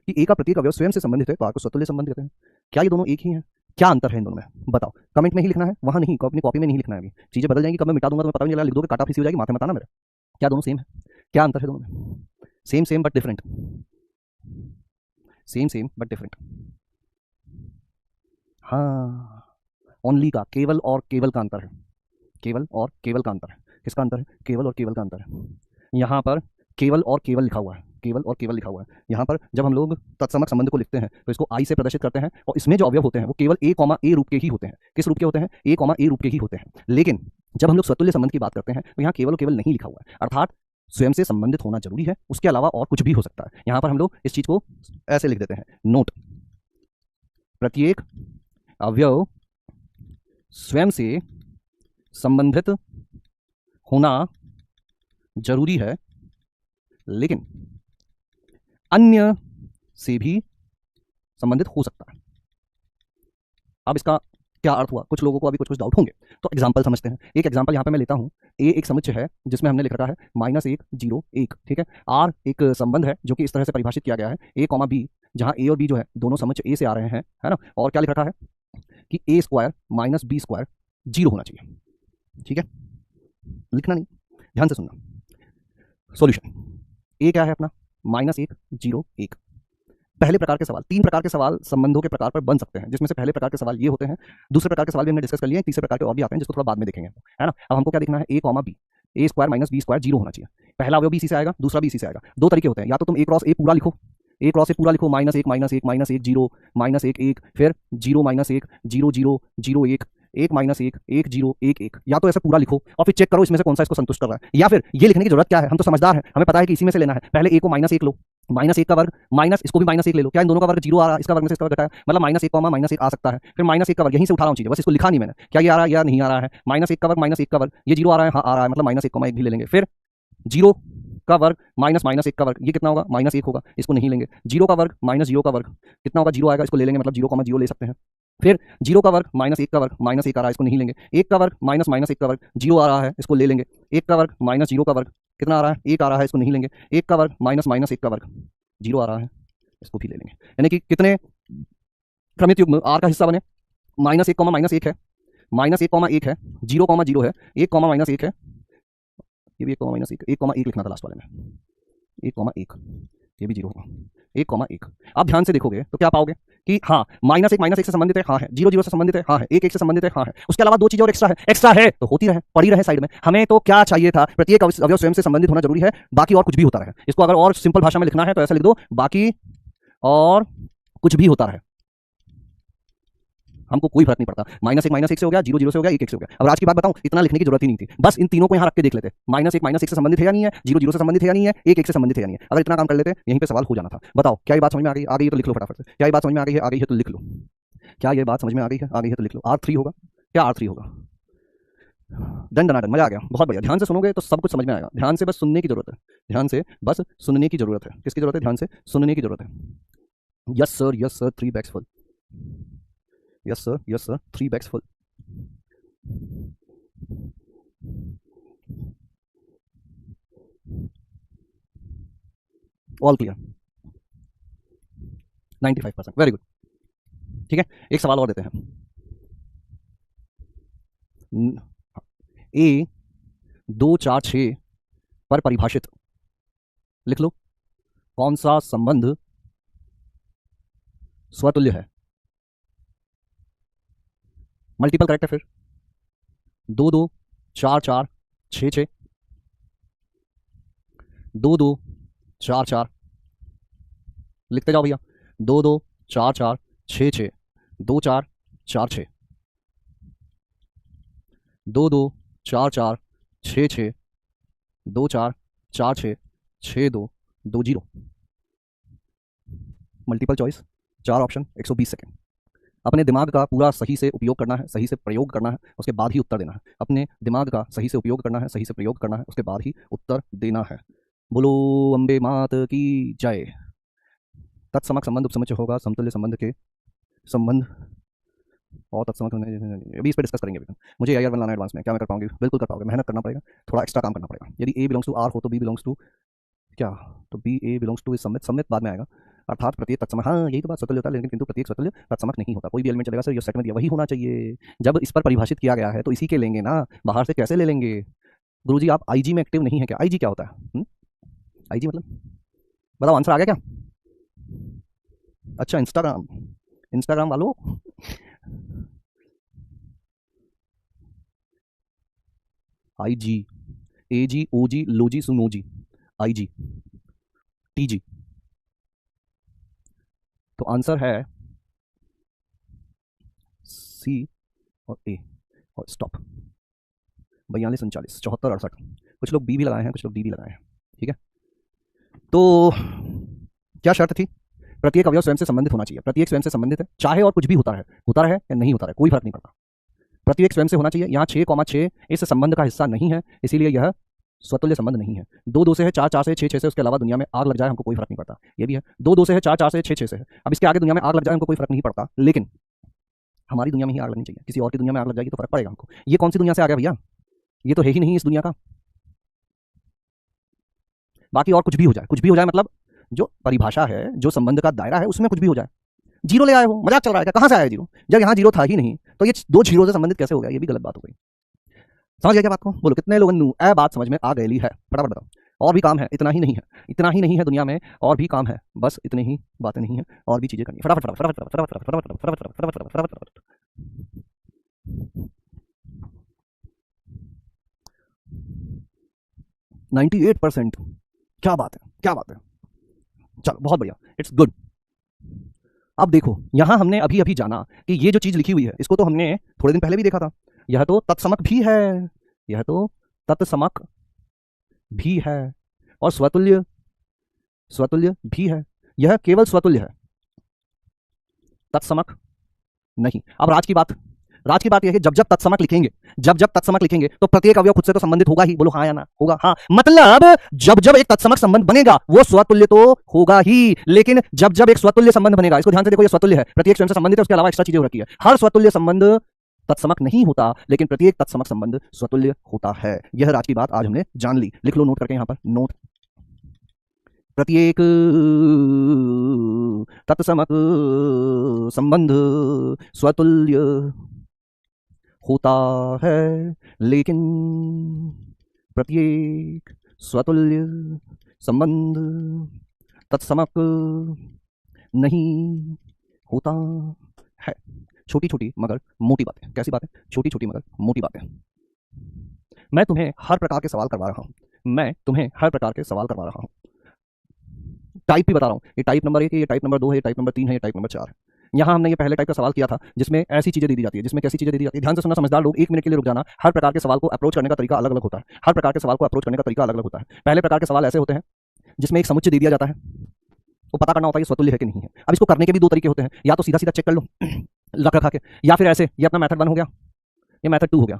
कि ए का प्रत्येक अवयव स्वयं से संबंधित है तो आर को स्वतुल्य संबंध कहते हैं। क्या ये दोनों एक ही हैं? क्या अंतर है इन दोनों में? बताओ। कमेंट में ही लिखना है, वहां नहीं, अपनी कॉपी में नहीं लिखना है। अभी चीजें बदल जाएंगी, कब मैं मिटा दूंगा तुम्हें पता नहीं चलेगा, लिख दोगे काटा फीसी हो जाएगी, माथे में बताना मेरे। क्या दोनों सेम है? क्या अंतर है दोनों में? Same same but different, same same but different. हाँ ओनली का, केवल और केवल का अंतर है। केवल और केवल का अंतर है। किसका अंतर है? केवल और केवल का अंतर है। यहाँ पर केवल और केवल लिखा हुआ है, केवल और केवल लिखा हुआ है। यहाँ पर जब हम लोग तत्समक संबंध को लिखते हैं तो इसको आई से प्रदर्शित करते हैं और इसमें जो अवयव होते हैं वो केवल ए कॉमा ए रूप के ही होते हैं। किस रूप के होते हैं? ए कॉमा ए रूप के ही होते हैं। लेकिन जब हम लोग स्वतुल्य संबंध की बात करते हैं तो यहाँ केवल और केवल नहीं लिखा हुआ है, अर्थात स्वयं से संबंधित होना जरूरी है, उसके अलावा और कुछ भी हो सकता है। यहाँ पर हम लोग इस चीज को ऐसे लिख देते हैं, नोट, प्रत्येक अवयव स्वयं से संबंधित होना जरूरी है, लेकिन अन्य से भी संबंधित हो सकता है। अब इसका क्या अर्थ हुआ? कुछ लोगों को अभी कुछ डाउट होंगे, तो एग्जांपल समझते हैं। एक एग्जांपल यहाँ पे मैं लेता हूँ। ए एक समुच्चय है जिसमें हमने लिख रखा है -1 0 1, ठीक है। आर एक संबंध है जो कि इस तरह से परिभाषित किया गया है, ए कॉमा बी, जहाँ ए और बी जो है दोनों समुच्चय ए से आ रहे हैं, है ना। और क्या लिख रखा है कि a square minus B square 0 होना चाहिए, ठीक है। लिखना नहीं, ध्यान से सुनना। सॉल्यूशन ए क्या है अपना? -1 0 1। पहले प्रकार के सवाल, 3 प्रकार के सवाल संबंधों के प्रकार पर बन सकते हैं, जिसमें से पहले प्रकार के सवाल ये होते हैं। दूसरे प्रकार के सवाल भी हमने डिस्कस कर लिए हैं, तीसरे प्रकार के और भी आते हैं जिसको थोड़ा बाद में देखेंगे, है ना। अब हमको क्या देखना है? ए कॉमा बी, ए स्क्वायर माइनस बी स्क्वायर 0 होना चाहिए। पहला अवयव बी सी से आएगा, दूसरा बी सी से आएगा। दो तरीके होते हैं, या तो तुम ए क्रॉस ए पूरा लिखो, ए क्रॉस ए पूरा लिखो, -1 -1 -1 0 -1 1, फिर 0 -1 0 0 0 1 1 -1 1 0 1 1, या तो ऐसा पूरा लिखो और फिर चेक करो इसमें से कौन सा इसको संतुष्ट कर रहा है। या फिर ये लिखने की जरूरत क्या है, हम तो समझदार हैं, हमें पता है कि इसी में से लेना है। पहले ए को -1 लो, -1 का वर्ग माइनस इसको भी -1 ले लो। क्या इन दोनों का वर्ग 0 आ रहा है? इसका वर्ग में से इसका वर्ग घटाया, मतलब -1 कॉमा -1 आ सकता है। फिर -1 का वर्ग, यहीं से उठा रहा हूँ चीजें, बस इसको लिखा नहीं मैंने। क्या ये आ रहा है या नहीं आ रहा है? -1 का वर्ग -1 का वर्ग, ये 0 आ रहा है, हाँ आ रहा है, मतलब -1 कॉमा 1 भी ले लेंगे। फिर 0 का वर्ग माइनस -1 का वर्ग, ये कितना होगा? -1 होगा, इसको नहीं लेंगे। 0 का वर्ग माइनस 0 का वर्ग कितना होगा? 0 आएगा, इसको ले लेंगे, मतलब 0 0 ले सकते हैं। फिर 0 का वर्ग -1 का वर्ग, -1 आ रहा है, इसको नहीं लेंगे। 1 का वर्ग माइनस -1 का वर्ग, 0 आ रहा है, इसको ले लेंगे। 1 का वर्ग माइनस 0 का वर्ग कितना आ रहा है? 1 आ रहा है, इसको नहीं लेंगे। 1 का वर्ग माइनस -1 का वर्ग 0 आ रहा है, इसको भी ले लेंगे। यानी कि कितने क्रमित युग्म आर का हिस्सा बने? -1 -1 है, -1 है, 0 0 है, 1 -1 है, ये भी 1 -1 1 1 लिखना था लास्ट वाले में, 1 1 ये भी 0 होगा, 1,1। आप ध्यान से देखोगे तो क्या पाओगे कि हाँ -1 से संबंधित है, हाँ है, 0 0 से संबंधित है, हाँ है, 1 1 से संबंधित है, हाँ है, उसके अलावा 2 चीजें और एक्स्ट्रा है तो होती रहे, पड़ी रहे साइड में। हमें तो क्या चाहिए था, प्रत्येक अवयव स्वयं से संबंधित होना जरूरी है, बाकी और कुछ भी होता रहे। इसको अगर और सिंपल भाषा में लिखना है तो ऐसा लिख दो, बाकी और कुछ भी होता रहे, हमको कोई फर्क नहीं पड़ता। -1 से हो गया, 0 0 से हो गया, 1 1 से हो गया। अब आज की बात बताऊं, इतना लिखने की जरूरत ही नहीं थी, बस इन तीनों को यहां रख के देख लेते, -1 से संबंधित है या नहीं है, 0 0 से संबंधित है या नहीं है, 1 1 से संबंधित है या नहीं है। अगर इतना काम कर लेते यहीं पे सवाल हो जाना था। बताओ क्या ये बात समझ में आ गई? आ गई है तो लिख लो फटाफट से। क्या ये बात समझ में आ गई है? आ गई है तो लिख लो। क्या ये बात समझ में आ गई है? आ गई है तो लिख लो। R3 होगा क्या? R3 होगा। डन डनाडन, मजा आ गया, बहुत बढ़िया। ध्यान से सुनोगे तो सब कुछ समझ में आएगा, ध्यान से बस सुनने की जरूरत है, ध्यान से बस सुनने की जरूरत है। किसकी जरूरत है? ध्यान से सुनने की जरूरत है। Yes sir 3 bags full. Yes sir 3 bags full. All clear, 95%, very good. ठीक है, एक सवाल और देते हैं। A 2 4 6 पर परिभाषित लिख लो, कौन सा संबंध स्वतुल्य है? मल्टीपल करेक्ट है फिर, 2 2 4 4 6 6, 2 2 4 4, लिखते जाओ भैया, 2 2 4 4 6 6, 2 4 4 6, 2 2 4 4 6 6, 2 4 4 6 6 2 2 0। Multiple choice, 4 option, 120 second. अपने दिमाग का पूरा सही से उपयोग करना है, सही से प्रयोग करना है, उसके बाद ही उत्तर देना है। अपने दिमाग का सही से उपयोग करना है, सही से प्रयोग करना है, उसके बाद ही उत्तर देना है। बोलो अम्बे मात की जय। तत्समक संबंध उपसमुच्चय होगा समतुल्य संबंध के संबंध और तत्समक, अभी इस पर डिस्कस करेंगे। मुझे AIR बनाना है एडवांस में, क्या मैं कर पाऊंगी? बिल्कुल कर पाओगे, मेहनत करना पड़ेगा, थोड़ा एक्स्ट्रा काम करना पड़ेगा। यदि A बिलोंग्स टू R हो तो B बिलोंग्स टू क्या, तो B A बिलोंग्स टू इस समित बाद में आएगा, अर्थात प्रत्येक तत्समक। हाँ यही तो बात, स्वतुल्य होता है लेकिन किंतु प्रत्येक स्वतुल्य तत्समक नहीं होता। कोई भी एलिमेंट चलेगा सर, ये सेट में दिया वही होना चाहिए। जब इस पर परिभाषित किया गया है तो इसी के लेंगे ना, बाहर से कैसे ले लेंगे? गुरुजी आप IG में एक्टिव नहीं है क्या? IG क्या होता है? IG मतलब बताओ, आंसर आ गया क्या? अच्छा इंस्टाग्राम वालों, IG AG OG लोजी सुनोजी, IG TG, तो आंसर है C और A और स्टॉप। 42 39 74 68, कुछ लोग B भी लगाए हैं, कुछ लोग D भी लगाए हैं। ठीक है, तो क्या शर्त थी? प्रत्येक अवयव स्वयं से संबंधित होना चाहिए। प्रत्येक स्वयं से संबंधित है, चाहे और कुछ भी होता रहे या नहीं होता रहे, कोई फर्क नहीं पड़ता। प्रत्येक स्वयं से होना चाहिए। यहाँ 6,6 इस संबंध का हिस्सा नहीं है, इसीलिए यह स्वतुल्य संबंध नहीं है। 2 2 से है, 4 4 से, 6 6 से, उसके अलावा दुनिया में आग लग जाए हमको कोई फर्क नहीं पड़ता। ये भी है, 2 2 से है, 4 4 से, 6 6 से है। अब इसके आगे दुनिया में आग लग जाए हमको कोई फर्क नहीं पड़ता, लेकिन हमारी दुनिया में ही आग लगनी चाहिए। किसी और की दुनिया में आग लग जाएगी तो फर्क पड़ेगा हमको। ये कौन सी दुनिया से आ गया भैया? ये तो है ही नहीं इस दुनिया का। बाकी और कुछ भी हो जाए मतलब जो परिभाषा है, जो संबंध का दायरा है, उसमें कुछ भी हो जाए। 0 ले आए हो, मजाक चल रहा है क्या? कहां से आया 0? जब यहाँ 0 था ही नहीं, तो ये 2 0 से संबंधित कैसे हो गया? ये भी गलत बात हो गई। समझ गया क्या बात को? बोलो कितने लोगों ने ए बात समझ में आ गई है? फटाफट बताओ। और भी काम है, इतना ही नहीं है, इतना ही नहीं है दुनिया में, और भी काम है, बस इतनी ही बातें नहीं है, और भी चीजें करनी है। फटाफट फटाफट फटाफट फटाफट फटाफट फटाफट फटाफट फटाफट। 98%, क्या बात है, क्या बात है। चलो बहुत बढ़िया, इट्स गुड। अब देखो, यहां हमने अभी अभी जाना कि ये जो चीज लिखी हुई है, इसको तो हमने थोड़े दिन पहले भी देखा था। यह तो तत्समक भी है, यह तो तत्समक भी है, और स्वतुल्य भी है। यह केवल स्वतुल्य है, तत्समक नहीं। अब राज की बात यह है, जब तत्समक लिखेंगे तो प्रत्येक अवयव खुद से तो संबंधित होगा ही। बोलो हाँ या ना? होगा। हाँ मतलब जब एक तत्समक संबंध बनेगा वो स्वतुल्य तो होगा ही, लेकिन जब एक स्वतुल्य संबंध बनेगा, इसको ध्यान से देखो, ये स्वतुल्य है, प्रत्येक स्वयं से संबंधित है, उसके अलावा एक्स्ट्रा चीजें हो रखी है। हर स्वतुल्य संबंध तत्समक नहीं होता, लेकिन प्रत्येक तत्समक संबंध स्वतुल्य होता है। यह राज की बात आज हमने जान ली। लिख लो नोट करके यहां पर, नोट। प्रत्येक तत्समक संबंध स्वतुल्य होता है, लेकिन प्रत्येक स्वतुल्य संबंध तत्समक नहीं होता है। छोटी छोटी मगर मोटी बातें। कैसी बातें? छोटी छोटी मगर मोटी बातें। मैं तुम्हें हर प्रकार के सवाल करवा रहा हूं। मैं तुम्हें हर प्रकार के सवाल करवा रहा हूं। टाइप भी बता रहा हूं। ये टाइप नंबर 1 है, ये टाइप नंबर 2 है, ये टाइप नंबर 3 है, ये टाइप नंबर 4 है। यहां हमने ये पहले टाइप का सवाल किया था जिसमें ऐसी चीजें दे दी जाती है, जिसमें कैसी चीजें दे दी जाती है। ध्यान से सुनना समझदार लोग, 1 मिनट के लिए रुक जाना। हर प्रकार के सवाल को अप्रोच करने का तरीका अलग अलग होता है। हर प्रकार के सवाल को अप्रोच करने का तरीका अलग अलग होता है। पहले प्रकार के सवाल ऐसे होते हैं जिसमें एक समुच्चय दे दिया जाता है, वो पता करना होता है ये स्वतुल्य है कि नहीं है। अब इसको करने के भी 2 तरीके होते हैं, या तो सीधा सीधा चेक कर लो रख रखा के, या फिर ऐसे, ये अपना मेथड 1 हो गया, ये मेथड 2 हो गया।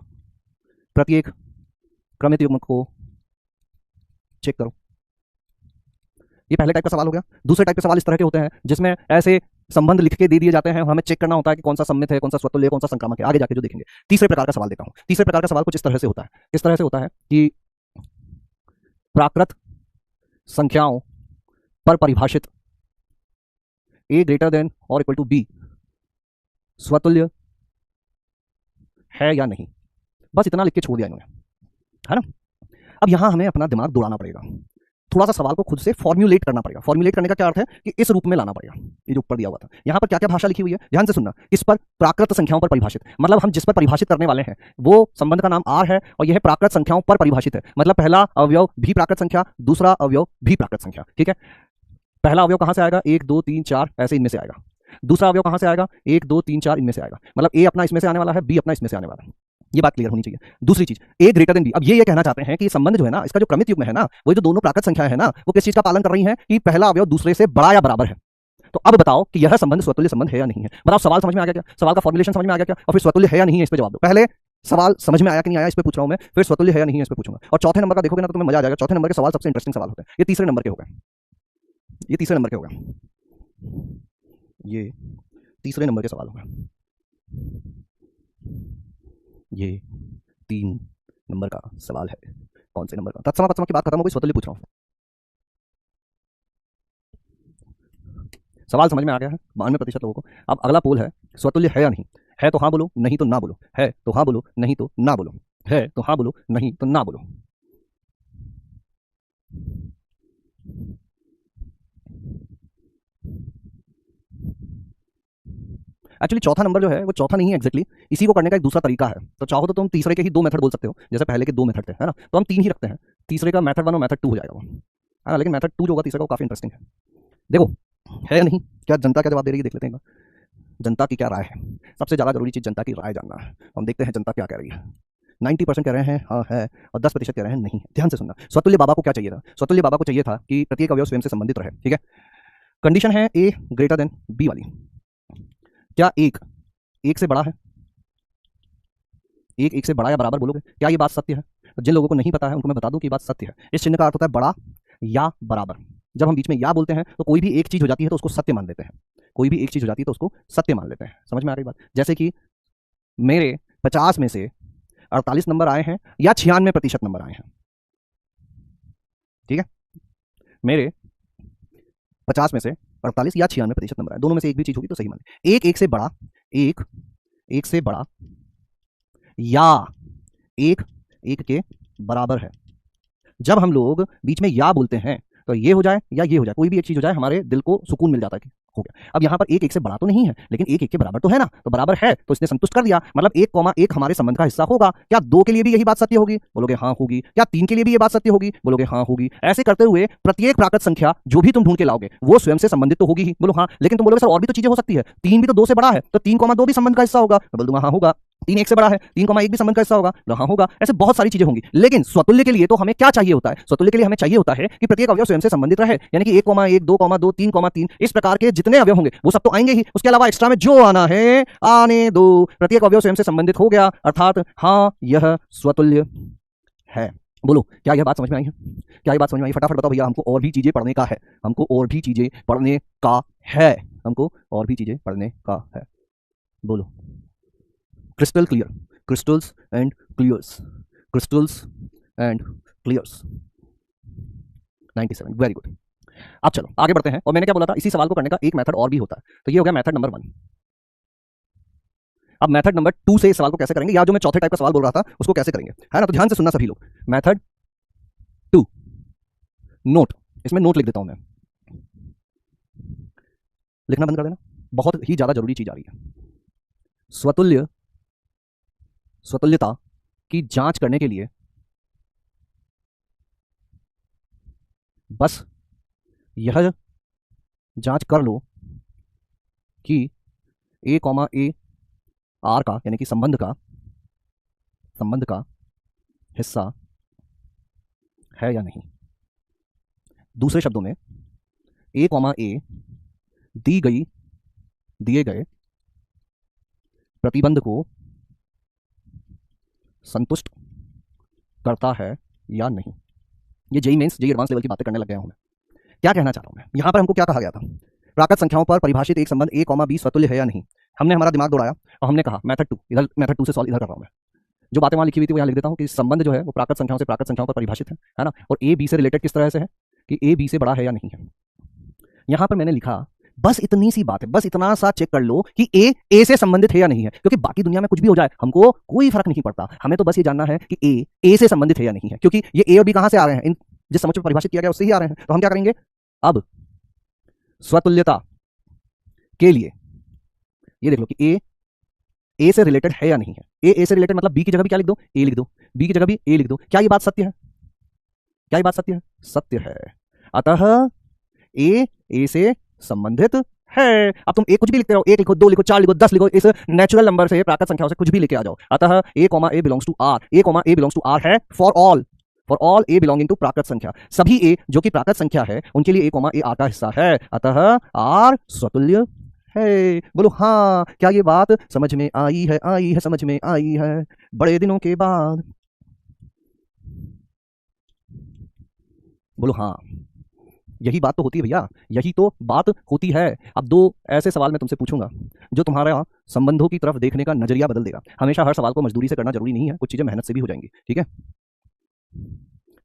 प्रत्येक क्रमित युग्म को चेक करो। ये पहले टाइप का सवाल हो गया। दूसरे टाइप के सवाल इस तरह के होते हैं जिसमें ऐसे संबंध लिख के दे दिए जाते हैं, हमें चेक करना होता है कि कौन सा सम्मित है, कौन सा स्वतुल्य है, कौन सा संक्रामक है, आगे जाके जो देखेंगे। तीसरे प्रकार का सवाल देता हूं। तीसरे प्रकार का सवाल कुछ इस तरह से होता है, इस तरह से होता है कि प्राकृत संख्याओं पर परिभाषित a ग्रेटर देन और इक्वल टू b स्वतुल्य है या नहीं। बस इतना लिख के छोड़ दिया इन्होंने, है ना। अब यहां हमें अपना दिमाग दौड़ाना पड़ेगा, थोड़ा सा सवाल को खुद से फॉर्म्युलेट करना पड़ेगा। फॉर्म्युलेट करने का क्या अर्थ है कि इस रूप में लाना पड़ेगा। ये जो ऊपर दिया हुआ था, यहां पर क्या क्या भाषा लिखी हुई है, ध्यान से सुनना। इस पर प्राकृत संख्याओं पर परिभाषित, मतलब हम जिस पर परिभाषित करने वाले हैं वो संबंध का नाम r है और यह प्राकृत संख्याओं पर परिभाषित है। मतलब पहला अवयव भी प्राकृत संख्या, दूसरा अवयव भी प्राकृत संख्या। ठीक है, पहला अवयव कहां से आएगा? 1 2 3 4 ऐसे इनमें से आएगा। दूसरा अवयव कहां से आएगा? 1 2 3 4 इनमें से आएगा। मतलब ए अपना इसमें से आने वाला है, बी अपना इसमें से आने वाला है। ये बात क्लियर होनी चाहिए। दूसरी चीज, ए ग्रेटर देन बी। अब ये कहना चाहते हैं कि संबंध जो है ना, इसका जो क्रमित युग्म है ना, वो जो दोनों प्राकृत संख्याएं है ना, वो किस चीज का पालन कर रही हैं कि पहला अवयव दूसरे से बड़ा या बराबर है। तो अब बताओ कि यह संबंध स्वतुल्य संबंध है या नहीं है। बताओ, सवाल समझ में आ गया क्या? सवाल का फॉर्मुलेशन समझ में आ गया क्या? और फिर स्वतुल्य है या नहीं है इस पे जवाब दो। पहले सवाल समझ में आया कि नहीं आया इस पे पूछ रहा हूं मैं, फिर स्वतुल्य है या नहीं है इस पे पूछूंगा। और चौथे नंबर का देखोगे ना तो तुम्हें मजा आ जाएगा। चौथे नंबर के सवाल सबसे इंटरेस्टिंग सवाल होते हैं। ये तीसरे नंबर के हो गए, ये तीसरे नंबर के हो गए, ये तीसरे नंबर के सवाल होगा। ये 3 नंबर का सवाल है। कौन से नंबर का? तत्सम पत्सम की बात खत्म हो गई, स्वतुल्य पूछ रहा हूं। सवाल समझ में आ गया है 92% लोगों को। अब अगला पोल है, स्वतुल्य है या नहीं। है तो हाँ बोलो, नहीं तो ना बोलो। है तो हाँ बोलो, नहीं तो ना बोलो। है तो हाँ बोलो, नहीं तो ना बोलो। एक्चुअली चौथा नंबर जो है वो चौथा नहीं है एग्जैक्टली, इसी को करने का एक दूसरा तरीका है। तो चाहो तो तुम तीसरे के ही 2 मेथड बोल सकते हो, जैसे पहले के 2 मेथड थे, है ना। तो हम 3 ही रखते हैं। तीसरे का मेथड 1 और मेथड 2 हो जाएगा वो, है ना। लेकिन मेथड 2 जो होगा तीसरे का, वो काफी इंटरेस्टिंग है। देखो, है या नहीं, क्या जनता क्या जवाब दे रही है देख लेते हैं एक बार। जनता की क्या राय है? सबसे ज्यादा जरूरी चीज जनता की राय जानना है। हम देखते हैं जनता क्या कह रही है। 90% कह रहे हैं हाँ है, और 10% कह रहे हैं नहीं है। ध्यान से सुनना। स्वतुल्य बाबा को क्या चाहिए था? स्वतुल्य बाबा को चाहिए था कि प्रत्येक अवयव स्वयं से संबंधित रहे। ठीक है, कंडीशन है ए ग्रेटर देन बी वाली। क्या एक से बड़ा है? एक से बड़ा या बराबर बोलोगे? क्या ये बात सत्य है? तो जिन लोगों को नहीं पता है उनको मैं बता दूं कि ये बात सत्य है। इस चिन्ह का अर्थ होता है बड़ा या बराबर। जब हम बीच में या बोलते हैं तो कोई भी एक चीज हो जाती है तो उसको सत्य मान लेते हैं। कोई भी एक चीज हो जाती है तो उसको सत्य मान लेते हैं। समझ में आ रही बात? जैसे कि मेरे 50 में से 48 नंबर आए हैं या 96% नंबर आए हैं। ठीक है, मेरे 50 में से 48 या 96% नंबर आए, दोनों में से एक भी चीज होगी तो सही मान। एक से बड़ा, एक से बड़ा या एक के बराबर है। जब हम लोग बीच में या बोलते हैं तो ये हो जाए या ये हो जाए, कोई भी एक चीज हो जाए, हमारे दिल को सुकून मिल जाता है कि हो गया। अब यहाँ पर एक से बड़ा तो नहीं है, लेकिन एक के बराबर तो है ना। तो बराबर है तो इसने संतुष्ट कर दिया, मतलब 1, हमारे संबंध का हिस्सा होगा। क्या 2 के लिए भी यही बात सत्य होगी? बोलोगे हाँ होगी। क्या 3 के लिए भी ये बात सत्य होगी? बोलोगे हाँ होगी। ऐसे करते हुए प्रत्येक प्राकृत संख्या जो भी तुम ढूंढ के लाओगे वो स्वयं से संबंधित तो होगी ही। बोलो हाँ। लेकिन तुम बोलोगे सर और भी तो चीजें हो सकती है, 3 भी तो 2 से बड़ा है, तो 3, 2 भी संबंध का हिस्सा होगा। तो बोल दूंगा हाँ होगा। 3 1 से बड़ा है, 3, 1 भी संबंध का हिस्सा होगा। हाँ होगा। ऐसे बहुत सारी चीजें होंगी। लेकिन स्वतुल्य के लिए तो हमें क्या चाहिए होता है? स्वतुल्य के लिए हमें चाहिए होता है कि प्रत्येक अवयव स्वयं से संबंधित रहे, यानी कि 1, 2, 2, 3, इस प्रकार के जितने अवयव होंगे वो सब तो आएंगे ही। उसके अलावा एक्स्ट्रा में जो आना है आने दो। प्रत्येक अवयव स्वयं से संबंधित हो गया, अर्थात हाँ यह स्वतुल्य है। बोलो, क्या यह बात समझ में आई है? क्या ये बात समझ में आई? फटाफट बताओ भैया। हमको और भी चीजें पढ़ने का है, हमको और भी चीजें पढ़ने का है, हमको और भी चीजें पढ़ने का है। बोलो। Crystal clear, crystals and clears, crystals and clears. 97, very good. अब चलो आगे बढ़ते हैं। और मैंने क्या बोला था, इसी सवाल को करने का एक मेथड और भी होता है। तो ये हो गया मेथड नंबर 1। अब मेथड नंबर 2 से इस सवाल को कैसे करेंगे, या जो मैं चौथे टाइप का सवाल बोल रहा था उसको कैसे करेंगे, है ना। तो ध्यान से सुनना सभी लोग। मेथड 2, नोट, इसमें नोट लिख देता हूं मैं। लिखना बंद कर देना, बहुत ही ज्यादा जरूरी चीज आ रही है। स्वतुल्य स्वतुल्यता की जांच करने के लिए बस यह जांच कर लो कि ए कॉमा ए आर का यानी कि संबंध का हिस्सा है या नहीं। दूसरे शब्दों में ए कॉमा ए दिए गए प्रतिबंध को संतुष्ट करता है या नहीं। ये JEE Mains JEE Advanced level की बातें करने लग गया हूं मैं। क्या कहना चाह रहा हूं मैं यहां पर? हमको क्या कहा गया था? प्राकृत संख्याओं पर परिभाषित एक संबंध ए कॉमा बी स्वतुल्य है या नहीं। हमने हमारा दिमाग दौड़ाया और हमने कहा मेथड 2, इधर मेथड 2 से सॉल्व इधर कर रहा हूं मैं। जो बातें वहां लिखी हुई थी वो यहां लिख देता हूं कि संबंध जो है वो प्राकृत संख्याओं पर परिभाषित है ना, और ए बी से रिलेटेड किस तरह से है कि ए बी से बड़ा है या नहीं है। यहां पर मैंने लिखा बस इतनी सी बात है, बस इतना सा चेक कर लो कि ए से संबंधित है या नहीं है, क्योंकि बाकी दुनिया में कुछ भी हो जाए हमको कोई फर्क नहीं पड़ता। हमें तो बस ये जानना है कि ए से संबंधित है या नहीं है, क्योंकि ये ए और बी कहां से आ रहे हैं? इन जिस समझ में परिभाषित किया गया उससे ही आ रहे हैं। तो हम क्या करेंगे अब? स्वतुल्यता के लिए ये देख लो कि ए से रिलेटेड है या नहीं है। ए से रिलेटेड मतलब बी की जगह भी क्या लिख दो? ए लिख दो। बी की जगह भी ए लिख दो। क्या ये बात सत्य है? क्या ये बात सत्य है? सत्य है। अतः ए से संबंधित है। अब तुम ए कुछ भी लिखते रहो, 1 लिखो, 2 लिखो, 4 लिखो, 10 लिखो, इस नेचुरल नंबर से, प्राकृत संख्याओं से कुछ भी लेके आ जाओ। अतः A comma A belongs to R, A comma A belongs to R है for all A belonging to प्राकृत संख्या। सभी ए जो कि प्राकृत संख्या है उनके लिए ए कॉमा ए आर का हिस्सा है। अतः आर स्वतुल्य है। बोलो हाँ, क्या ये बात समझ में आई है? आई है, समझ में आई है बड़े दिनों के बाद। बोलो हाँ, यही बात तो होती है भैया, यही तो बात होती है। अब 2 ऐसे सवाल मैं तुमसे पूछूंगा जो तुम्हारा संबंधों की तरफ देखने का नजरिया बदल देगा। हमेशा हर सवाल को मजदूरी से करना जरूरी नहीं है, कुछ चीजें मेहनत से भी हो जाएंगी। ठीक है,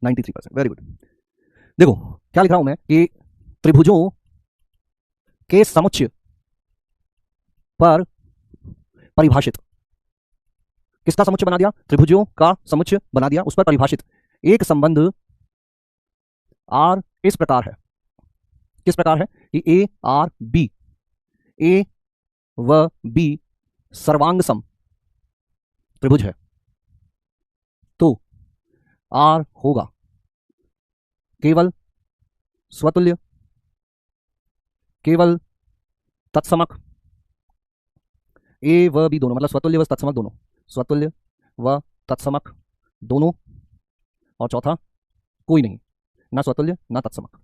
93%, वेरी गुड। देखो क्या लिख रहा हूं मैं कि त्रिभुजों के समुच्चय पर परिभाषित, किसका समुच्चय बना दिया? त्रिभुजों का समुच्चय बना दिया, उस पर परिभाषित एक संबंध आर इस प्रकार है। किस प्रकार है? कि ए आर बी, ए व बी सर्वांग सम त्रिभुज है, तो आर होगा केवल स्वतुल्य, केवल तत्समक, ए व बी दोनों, मतलब स्वतुल्य व तत्समक दोनों, स्वतुल्य व तत्समक दोनों, और चौथा कोई नहीं, ना स्वतुल्य ना तत्समक,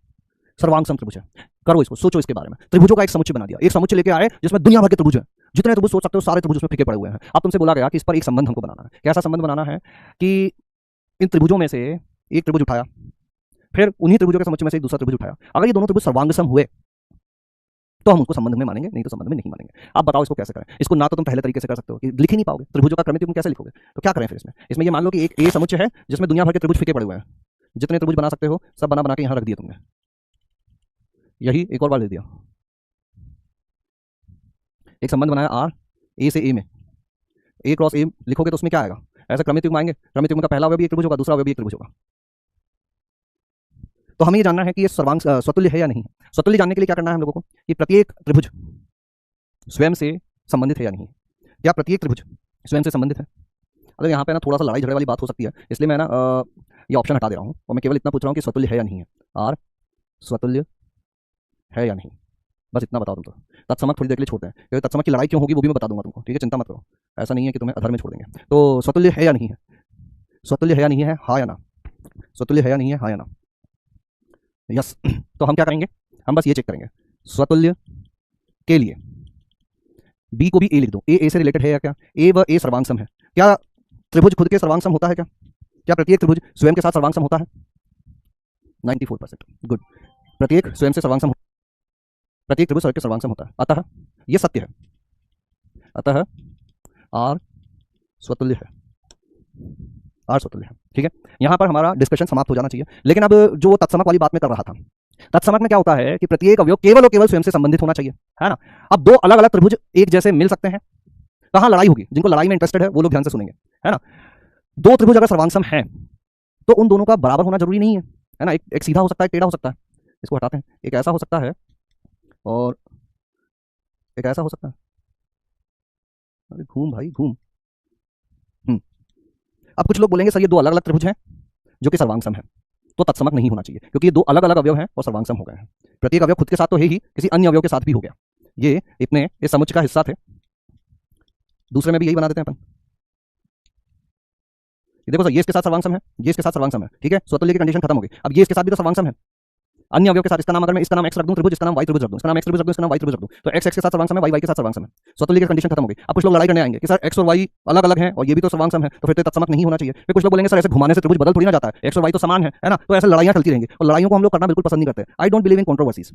सर्वांग सम त्रिभुज है। करो इसको, सोचो इसके बारे में। त्रिभुजों का एक समुच्चय बना दिया, एक समुच्चय लेके आए जिसमें दुनिया भर के त्रिभुज हैं, जितने त्रिभुज सोच सकते हो सारे त्रिभुज उसमें फेंके पड़े हुए हैं। अब तुमसे बोला गया कि इस पर एक संबंध हमको बनाना है। कैसा संबंध बनाना है? कि इन त्रिभुजों में से एक त्रिभुज उठाया, फिर उन्हीं त्रिभुजों के समुच्चय में से एक दूसरा त्रिभुज उठाया। अगर ये दोनों त्रिभुज सर्वांगसम हुए तो हम उनको संबंध में मानेंगे, नहीं तो संबंध में नहीं मानेंगे। अब बताओ इसको कैसे करें? इसको ना तो तुम पहले तरीके से कर सकते हो कि लिख ही नहीं पाओगे, त्रिभुजों का क्रमिक तुम कैसे लिखोगे? तो क्या करें फिर इसमें ये मान लो कि एक ए समुच्चय है जिसमें दुनिया भर के त्रिभुज फेंके पड़े हुए हैं, जितने त्रिभुज बना सकते हो सब बना बना के यहां रख दिए तुमने। यही एक और बार दे दिया, एक संबंध बनाया आर ए से ए में, ए क्रॉस ए लिखोगे तो उसमें क्या आएगा? ऐसे क्रमिक युग्म आएंगे, क्रमिक युग्म का पहला अवयव भी एक त्रिभुज होगा, दूसरा अवयव भी एक त्रिभुज होगा। तो हमें ये जानना है कि ये सर्वांग स्वतुल्य है या नहीं है। स्वतुल्य जानने के लिए क्या करना है हम लोगों को? कि प्रत्येक त्रिभुज स्वयं से संबंधित है या नहीं है। क्या प्रत्येक त्रिभुज स्वयं से संबंधित है? अगर यहाँ पे ना थोड़ा सा लड़ाई झगड़े वाली बात हो सकती है, इसलिए मैं ना ये ऑप्शन हटा दे रहा हूँ और मैं केवल इतना पूछ रहा हूँ कि स्वतुल्य है या नहीं है। आर स्वतुल्य है या नहीं, बस इतना बताओ तुम। तो तत्समक थोड़ी देर के लिए छोड़ते हैं, क्योंकि तत्समक की लड़ाई क्यों होगी वो भी मैं बता दूंगा तुमको। ठीक है, चिंता मत करो, ऐसा नहीं है कि तुम्हें अधर में छोड़ देंगे। तो स्वतुल्य है या नहीं है? स्वतुल्य है या नहीं है, हाँ या ना? स्वतुल्य है या नहीं है, हाँ या ना? यस। तो हम क्या करेंगे? हम बस ये चेक करेंगे स्वतुल्य के लिए बी को भी ए लिख दो। ए से रिलेटेड है या क्या? ए व ए सर्वांगसम है। क्या त्रिभुज खुद के सर्वांगसम होता है? क्या प्रत्येक त्रिभुज स्वयं के साथ सर्वांगसम होता है? 94%, गुड। प्रत्येक स्वयं से सर्वांगसम, प्रत्येक त्रिभुज स्वयं के सर्वांगसम होता है। अतः यह सत्य है, अतः आर स्वतुल्य है, आर स्वतुल्य है। ठीक है, यहां पर हमारा डिस्कशन समाप्त हो जाना चाहिए। लेकिन अब जो तत्समक वाली बात में कर रहा था, तत्समक में क्या होता है कि प्रत्येक अवयव केवल और केवल स्वयं से संबंधित होना चाहिए, है ना। अब दो अलग अलग त्रिभुज एक जैसे मिल सकते हैं, कहां लड़ाई होगी? जिनको लड़ाई में इंटरेस्टेड है वो लोग ध्यान से सुनेंगे, है ना। दो त्रिभुज अगर सर्वांगसम है तो उन दोनों का बराबर होना जरूरी नहीं है ना। एक सीधा हो सकता है, एक टेढ़ा हो सकता है, इसको हटाते हैं। एक ऐसा हो सकता है और एक ऐसा हो सकता है। अरे घूम भाई घूम। हम्म। अब कुछ लोग बोलेंगे सर ये दो अलग अलग त्रिभुज हैं जो कि सर्वांग सम है, तो तत्समक नहीं होना चाहिए क्योंकि ये दो अलग अलग अवयव हैं और सर्वांग सम हो गए हैं। प्रत्येक अवयव खुद के साथ तो है ही, किसी अन्य अवयव के साथ भी हो गया। ये इतने इस समुच्चय का हिस्सा थे। दूसरे में भी यही बना देते हैं अपन। ये देखो सर, ये इसके साथ सर्वांग सम है, ये इसके साथ सर्वांग सम है, ठीक है, स्वतुल्य की कंडीशन खत्म हो गई। अब ये इसके साथ भी तो सर्वांग सम है अन्य अवयव के साथ। इसका नाम अगर मैं इसका नाम एक्स रख दूं त्रिभुज, इसका नाम वाई त्रिभुज रख दूं, इसका नाम एक्स त्रिभुज रख दूं, इसका नाम वाई त्रिभुज रख दूं, तो एक्स एक्स के साथ सर्वांग सम है, वाई वाई के साथ सर्वांग सम है, स्वतुल्य की कंडीशन खत्म हो गई। अब कुछ लोग लड़ाई करने आएंगे कि सर एक्स और वाई अलग अलग हैं और ये भी तो सर्वांग सम है, तो फिर तो तत्समक नहीं होना चाहिए। फिर कुछ लोग बोलेंगे सर ऐसे घुमाने से त्रिभुज बदल थोड़ी ना जाता है, एक्स और वाई तो समान है ना, तो ऐसे लड़ाइयां चलती रहेंगी और लड़ाइयों को हम लोग करना बिल्कुल पसंद नहीं करते। I don't believe in controversies,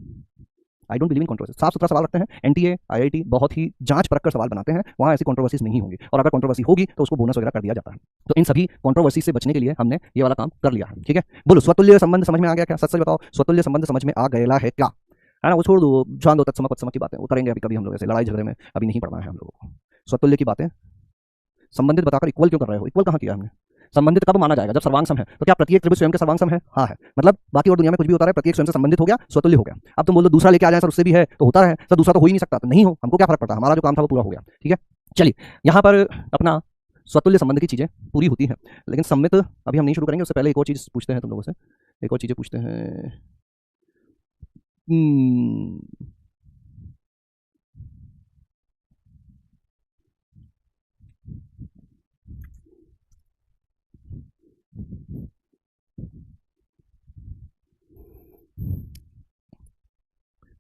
I don't believe in controversies. साफ सुथरा सवाल रखते हैं, एनटीए आईआईटी बहुत ही जांच परख कर सवाल बनाते हैं, वहां ऐसी कंट्रोवर्सीज नहीं होंगी, और अगर कंट्रोवर्सी होगी तो उसको बोनस वगैरह कर दिया जाता है। तो इन सभी कंट्रोवर्सी से बचने के लिए हमने ये वाला काम कर लिया है, ठीक है। बोलो स्वतुल्य संबंध समझ में आ गया क्या? सच सच बताओ, स्वतुल्य संबंध समझ में आ गया है क्या? है ना, वो छोड़ दो, जान दो, तत्समक वत्समक की बातें वो करेंगे अभी कभी हम लोग, ऐसे लड़ाई झगड़े में अभी नहीं पढ़ना है हम लोगों को। स्वतुल्य की बातें संबंधित बताकर इक्वल क्यों कर रहे हो? इक्वल कहाँ किया हमने? संबंधित कब माना जाएगा? जब सर्वांग सम है। तो क्या प्रत्येक त्रिभुज स्वयं के सर्वांग सम है? हाँ है। मतलब बाकी और दुनिया में कुछ भी होता है, प्रत्येक स्वयं से संबंधित हो गया, स्वतुल्य हो गया। अब तुम बोलो दूसरा लेके आ जाए सर, उससे भी है तो होता है सर, दूसरा तो हो ही नहीं सकता, तो नहीं हो, हमको क्या फर्क पड़ता, हमारा जो काम था वो पूरा हो गया, ठीक है। चलिए यहाँ पर अपना स्वतुल्य संबंध की चीजें पूरी होती हैं, लेकिन सम्मित अभी हम नहीं शुरू करेंगे। उससे पहले एक और चीज पूछते हैं तुम लोगों से, एक और चीजें पूछते हैं।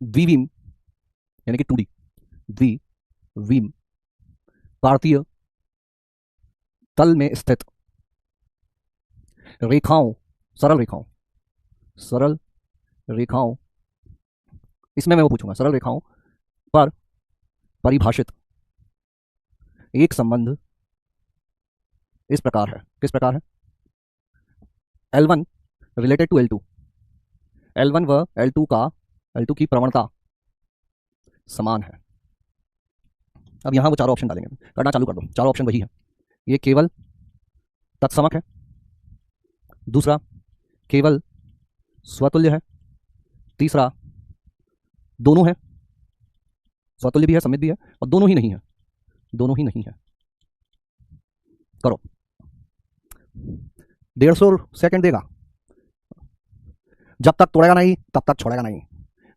द्विविम यानी कि 2D, द्विविम कार्तीय तल में स्थित रेखाओं, सरल रेखाओं, सरल रेखाओं, इसमें मैं वो पूछूंगा, सरल रेखाओं पर परिभाषित एक संबंध इस प्रकार है। किस प्रकार है? L1 related to L2, L1 व L2 की प्रवणता समान है। अब यहां वो चारों ऑप्शन डालेंगे, करना चालू कर दो। चारों ऑप्शन वही है, ये केवल तत्समक है, दूसरा केवल स्वतुल्य है, तीसरा दोनों है, स्वतुल्य भी है सम्मित भी है, और दोनों ही नहीं है, दोनों ही नहीं है। करो, 150 सेकंड देगा, जब तक तोड़ेगा नहीं तब तक छोड़ेगा नहीं।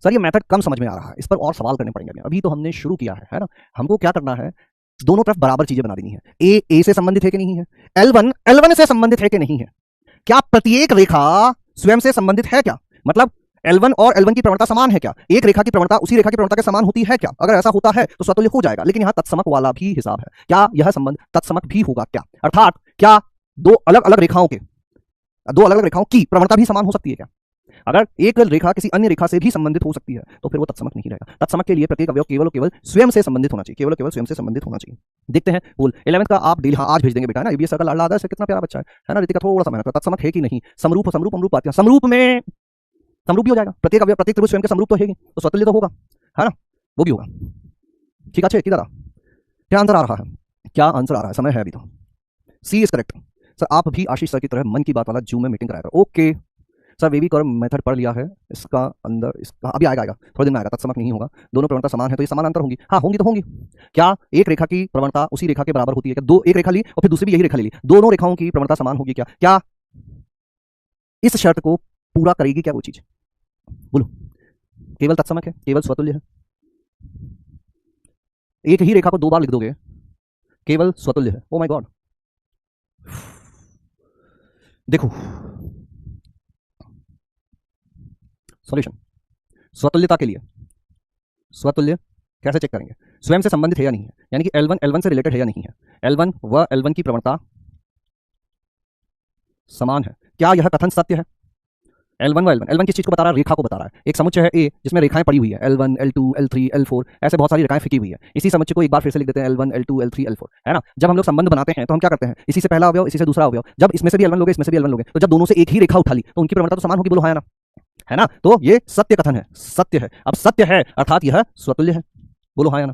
सर ये मेथड कम समझ में आ रहा है, इस पर और सवाल करने पड़ेंगे। अभी तो हमने शुरू किया है ना। हमको क्या करना है, दोनों तरफ बराबर चीजें बना देनी है। ए से संबंधित है कि नहीं है, L1 से संबंधित है कि नहीं है, क्या प्रत्येक रेखा स्वयं से संबंधित है क्या, मतलब L1 और L1 की प्रवणता समान है क्या, एक रेखा की प्रवणता उसी रेखा की प्रवणता के समान होती है क्या? अगर ऐसा होता है तो स्वतुल्य हो जाएगा। लेकिन यहां तत्समक वाला भी हिसाब है, क्या यह संबंध तत्समक भी होगा क्या? अर्थात क्या दो अलग अलग रेखाओं की प्रवणता भी समान हो सकती है क्या? अगर एक रेखा किसी अन्य रेखा से भी संबंधित हो सकती है तो फिर वो तत्समक नहीं रहेगा। तत्समक के लिए प्रत्येक अवयव केवल और केवल स्वयं से संबंधित होना चाहिए, केवल और केवल स्वयं से संबंधित होना चाहिए। देखते हैं बोल 11th का आप डेली, हाँ आज भेज देंगे बेटा ना, ये सर्कल लाल लादा से कितना प्यारा बच्चा है ना। रितिका थोड़ा सा मेहनत, तत्समक है कि नहीं, समरूप बात, समरूप में समरूप भी हो जाएगा, प्रत्येक अवयव प्रत्येक त्रिभुज स्वयं के समरूप तो है, तो स्वतुल्य तो होगा, है ना, वो भी होगा। ठीक है, किधर क्या आंसर आ रहा है, क्या आंसर आ रहा है, समय है अभी तो। सी इज करेक्ट। सर आप भी आशीष सर की तरह मन की बात वाला जूम में मीटिंग कराया करो। ओके सर, वेविक और मेथड पढ़ लिया है, इसका अंदर इसका अभी आएगा थोड़े दिन में आएगा। तत्समक नहीं होगा, दोनों प्रवणता समान है तो ये समानांतर होंगी। हाँ होंगी तो होंगी। क्या एक रेखा की प्रवणता उसी रेखा के बराबर होती है क्या? एक रेखा ली और फिर दूसरी भी यही रेखा ले ली, दोनों रेखाओं की प्रवणता समान होगी क्या? क्या इस शर्त को पूरा करेगी क्या वो चीज? बोलो, केवल तत्समक है, केवल स्वतुल्य है, एक ही रेखा को दो बार लिख दोगे, केवल स्वतुल्य है। ओ माय गॉड, देखो सॉल्यूशन। स्वतुल्यता के लिए स्वतुल्य कैसे चेक करेंगे? स्वयं से संबंधित है या नहीं है, यानी कि L1 L1 से रिलेटेड है या नहीं है, L1 व L1 की प्रवणता समान है। क्या यह कथन सत्य है? L1 व L1 किस चीज को बता रहा है? रेखा को बता रहा है। एक समुच्चय है A जिसमें रेखाएं पड़ी हुई है, L1 L2 L3 L4, ऐसे बहुत सारी रेखाएं फिकी हुई है। इसी समुच्चय को एक बार फिर से लिख देते हैं, L1 L2 L3 L4, है ना। जब हम लोग संबंध बनाते हैं तो हम क्या करते हैं, इसी से पहला अवयव, इसी से दूसरा अवयव, जब इसमें से भी L1 लोगे, इसमें से भी L1 लोगे, तो जब दोनों से एक ही रेखा उठा ली तो उनकी प्रवणता तो समान होगी। बोलो हाँ या ना, है ना। तो ये सत्य कथन है, सत्य है। अब सत्य है अर्थात यह स्वतुल्य है। बोलो हाँ या ना,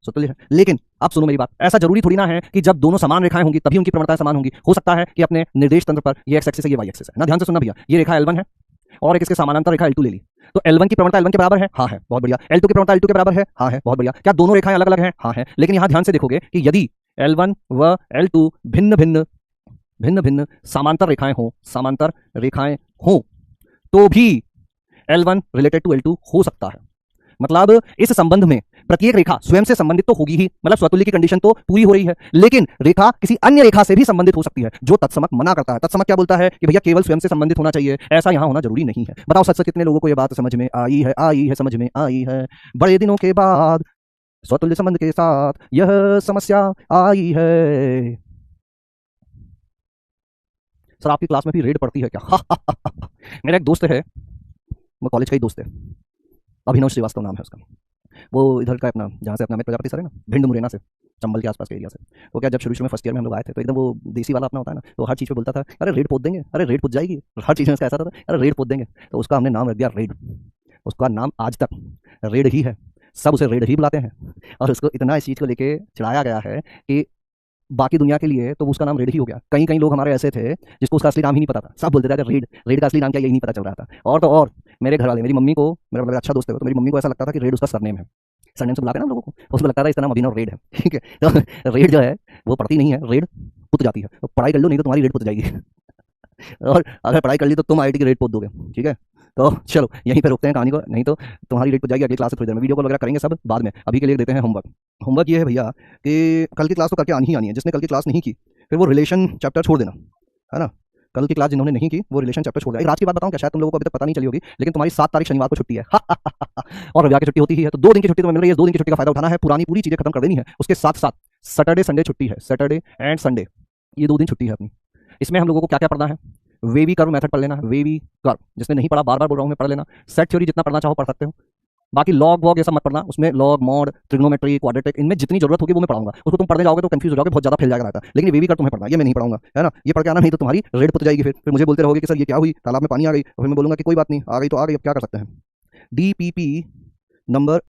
स्वतुल्य है। लेकिन आप सुनो मेरी बात, ऐसा जरूरी थोड़ी ना है कि जब दोनों समान रेखाएं होंगी तभी उनकी प्रवणताएं समान होंगी। हो सकता है कि अपने निर्देश तंत्र पर ये एक्स एक्सिस है, ये वाई एक्सिस है ना। ध्यान से सुनना भैया, ये रेखा L1 है और एक इसके समानांतर रेखा L2 ले ली, तो L1 की प्रवणता L1 के बराबर है, हाँ है, बहुत बढ़िया। L2 की प्रवणता L2 के बराबर है, हाँ है, बहुत बढ़िया। क्या दोनों रेखाएं अलग अलग हैं? हाँ है। लेकिन यहां ध्यान से देखोगे कि यदि L1 व L2 भिन्न भिन्न समांतर रेखाएं हो तो भी L1 रिलेटेड टू L2 हो सकता है। मतलब इस संबंध में प्रत्येक रेखा स्वयं से संबंधित तो होगी ही, मतलब स्वतुल्य की कंडीशन तो पूरी हो रही है, लेकिन रेखा किसी अन्य रेखा से भी संबंधित हो सकती है, जो तत्समक मना करता है। तत्समक क्या बोलता है कि भैया केवल स्वयं से संबंधित होना चाहिए, ऐसा यहां होना जरूरी नहीं है। बताओ सच कितने लोगों को यह बात समझ में आई है, समझ में आई है? बड़े दिनों के बाद स्वतुल्य संबंध के साथ यह समस्या आई है। सर आपकी क्लास में भी रेड पड़ती है क्या? मेरा एक दोस्त है, वो कॉलेज का ही दोस्त है, अभिनव श्रीवास्तव नाम है उसका। वो इधर का अपना, जहाँ से अपना अमित प्रजापति सर है ना, भिंड मुरैना से, चंबल के आसपास के एरिया से। वो क्या, जब शुरू में फर्स्ट ईयर में हम लोग आए थे तो एकदम वो देसी वाला अपना होता है ना, तो हर चीज़ पे बोलता था अरे रेड पोत देंगे, अरे रेड पोत जाएगी, हर चीज़ में उसका ऐसा था, अरे रेड पोत देंगे। तो उसका हमने नाम रख दिया रेड। उसका नाम आज तक रेड ही है, सब उसे रेड ही बुलाते हैं। और उसको इतना इस चीज़ को लेके चिढ़ाया गया है कि बाकी दुनिया के लिए तो उसका नाम रेड ही हो गया। कई कई लोग हमारे ऐसे थे जिसको उसका असली नाम ही नहीं पता था, सब बोलते थे कि रेड का असली नाम क्या, यही नहीं पता चल रहा था। और तो और मेरे घर वाले, मेरी मम्मी को, मेरा मतलब अच्छा दोस्त है, तो मेरी मम्मी को ऐसा लगता था कि रेड उसका सरनेम है, सरनेम से बुलाते हैं ना लोगों को, तो उसको लगता था इसका नाम अभिनव रेड है। ठीक है, तो रेड जो है वो पड़ती नहीं है, रेड पुत जाती है। तो पढ़ाई कर लो, नहीं तो तुम्हारी रेड पुत जाएगी। और अगर पढ़ाई कर ली तो तुम आईआईटी की रेड पोत दोगे। ठीक है, तो चलो यहीं पे रोकते हैं कहानी को, नहीं तो तुम्हारी रेड पुत जाएगी। अगली क्लास से थोड़ी देर में वीडियो कॉल वगैरह करेंगे सब बाद में, अभी के लिए देते हैं होमवर्क। होमवर्क ये है भैया कि कल की क्लास तो करके आनी ही आनी है। जिसने कल की क्लास नहीं की फिर वो रिलेशन चैप्टर छोड़ देना, है ना। कल की क्लास जिन्होंने नहीं की वो रिलेशन चैप्टर छोड़ देना। एक रात की बात बताऊं क्या, शायद तुम लोगों को अभी तक पता नहीं चली होगी, लेकिन तुम्हारी 7 तारीख शनिवार को छुट्टी है। और रविवार की छुट्टी होती ही है, तो 2 दिन की छुट्टी तुम्हें मिल रही है। 2 दिन की छुट्टी का फायदा उठाना है, पुरानी पूरी चीजें खत्म कर देनी है। उसके साथ साथ सैटरडे संडे छुट्टी है, सैटरडे एंड संडे, ये 2 दिन छुट्टी है अपनी। इसमें हम लोगों को क्या क्या पढ़ना है? वेवी कर्व मेथड पढ़ लेना है, वेवी कर्व, जिसने नहीं पढ़ा बार बार बोल रहा हूँ मैं, पढ़ लेना। सेट थ्योरी जितना पढ़ना चाहो पढ़ सकते हो। बाकी लॉग वॉग ये सब मत पढ़ना, उसमें लॉग मॉड ट्रिग्नोमेट्री क्वाड्रेटिक इनमें जितनी जरूरत होगी वो मैं पढ़ाऊंगा। उसको तुम पढ़ने जाओगे तो कंफ्यूज हो जाओगे, बहुत ज्यादा फैल जाएगा रहता। लेकिन वेवी कर तुम्हें पढ़ना, ये मैं नहीं पढ़ाऊंगा, है ना। ये पढ़ के आना, नहीं तो तुम्हारी रेड पुत जाएगी। फिर मुझे बोलते रहोगे कि सर ये क्या हुई, तालाब में पानी आ गई। और फिर मैं बोलूंगा कि कोई बात नहीं, आ गई तो आ गई, अब क्या कर सकते हैं। DPP number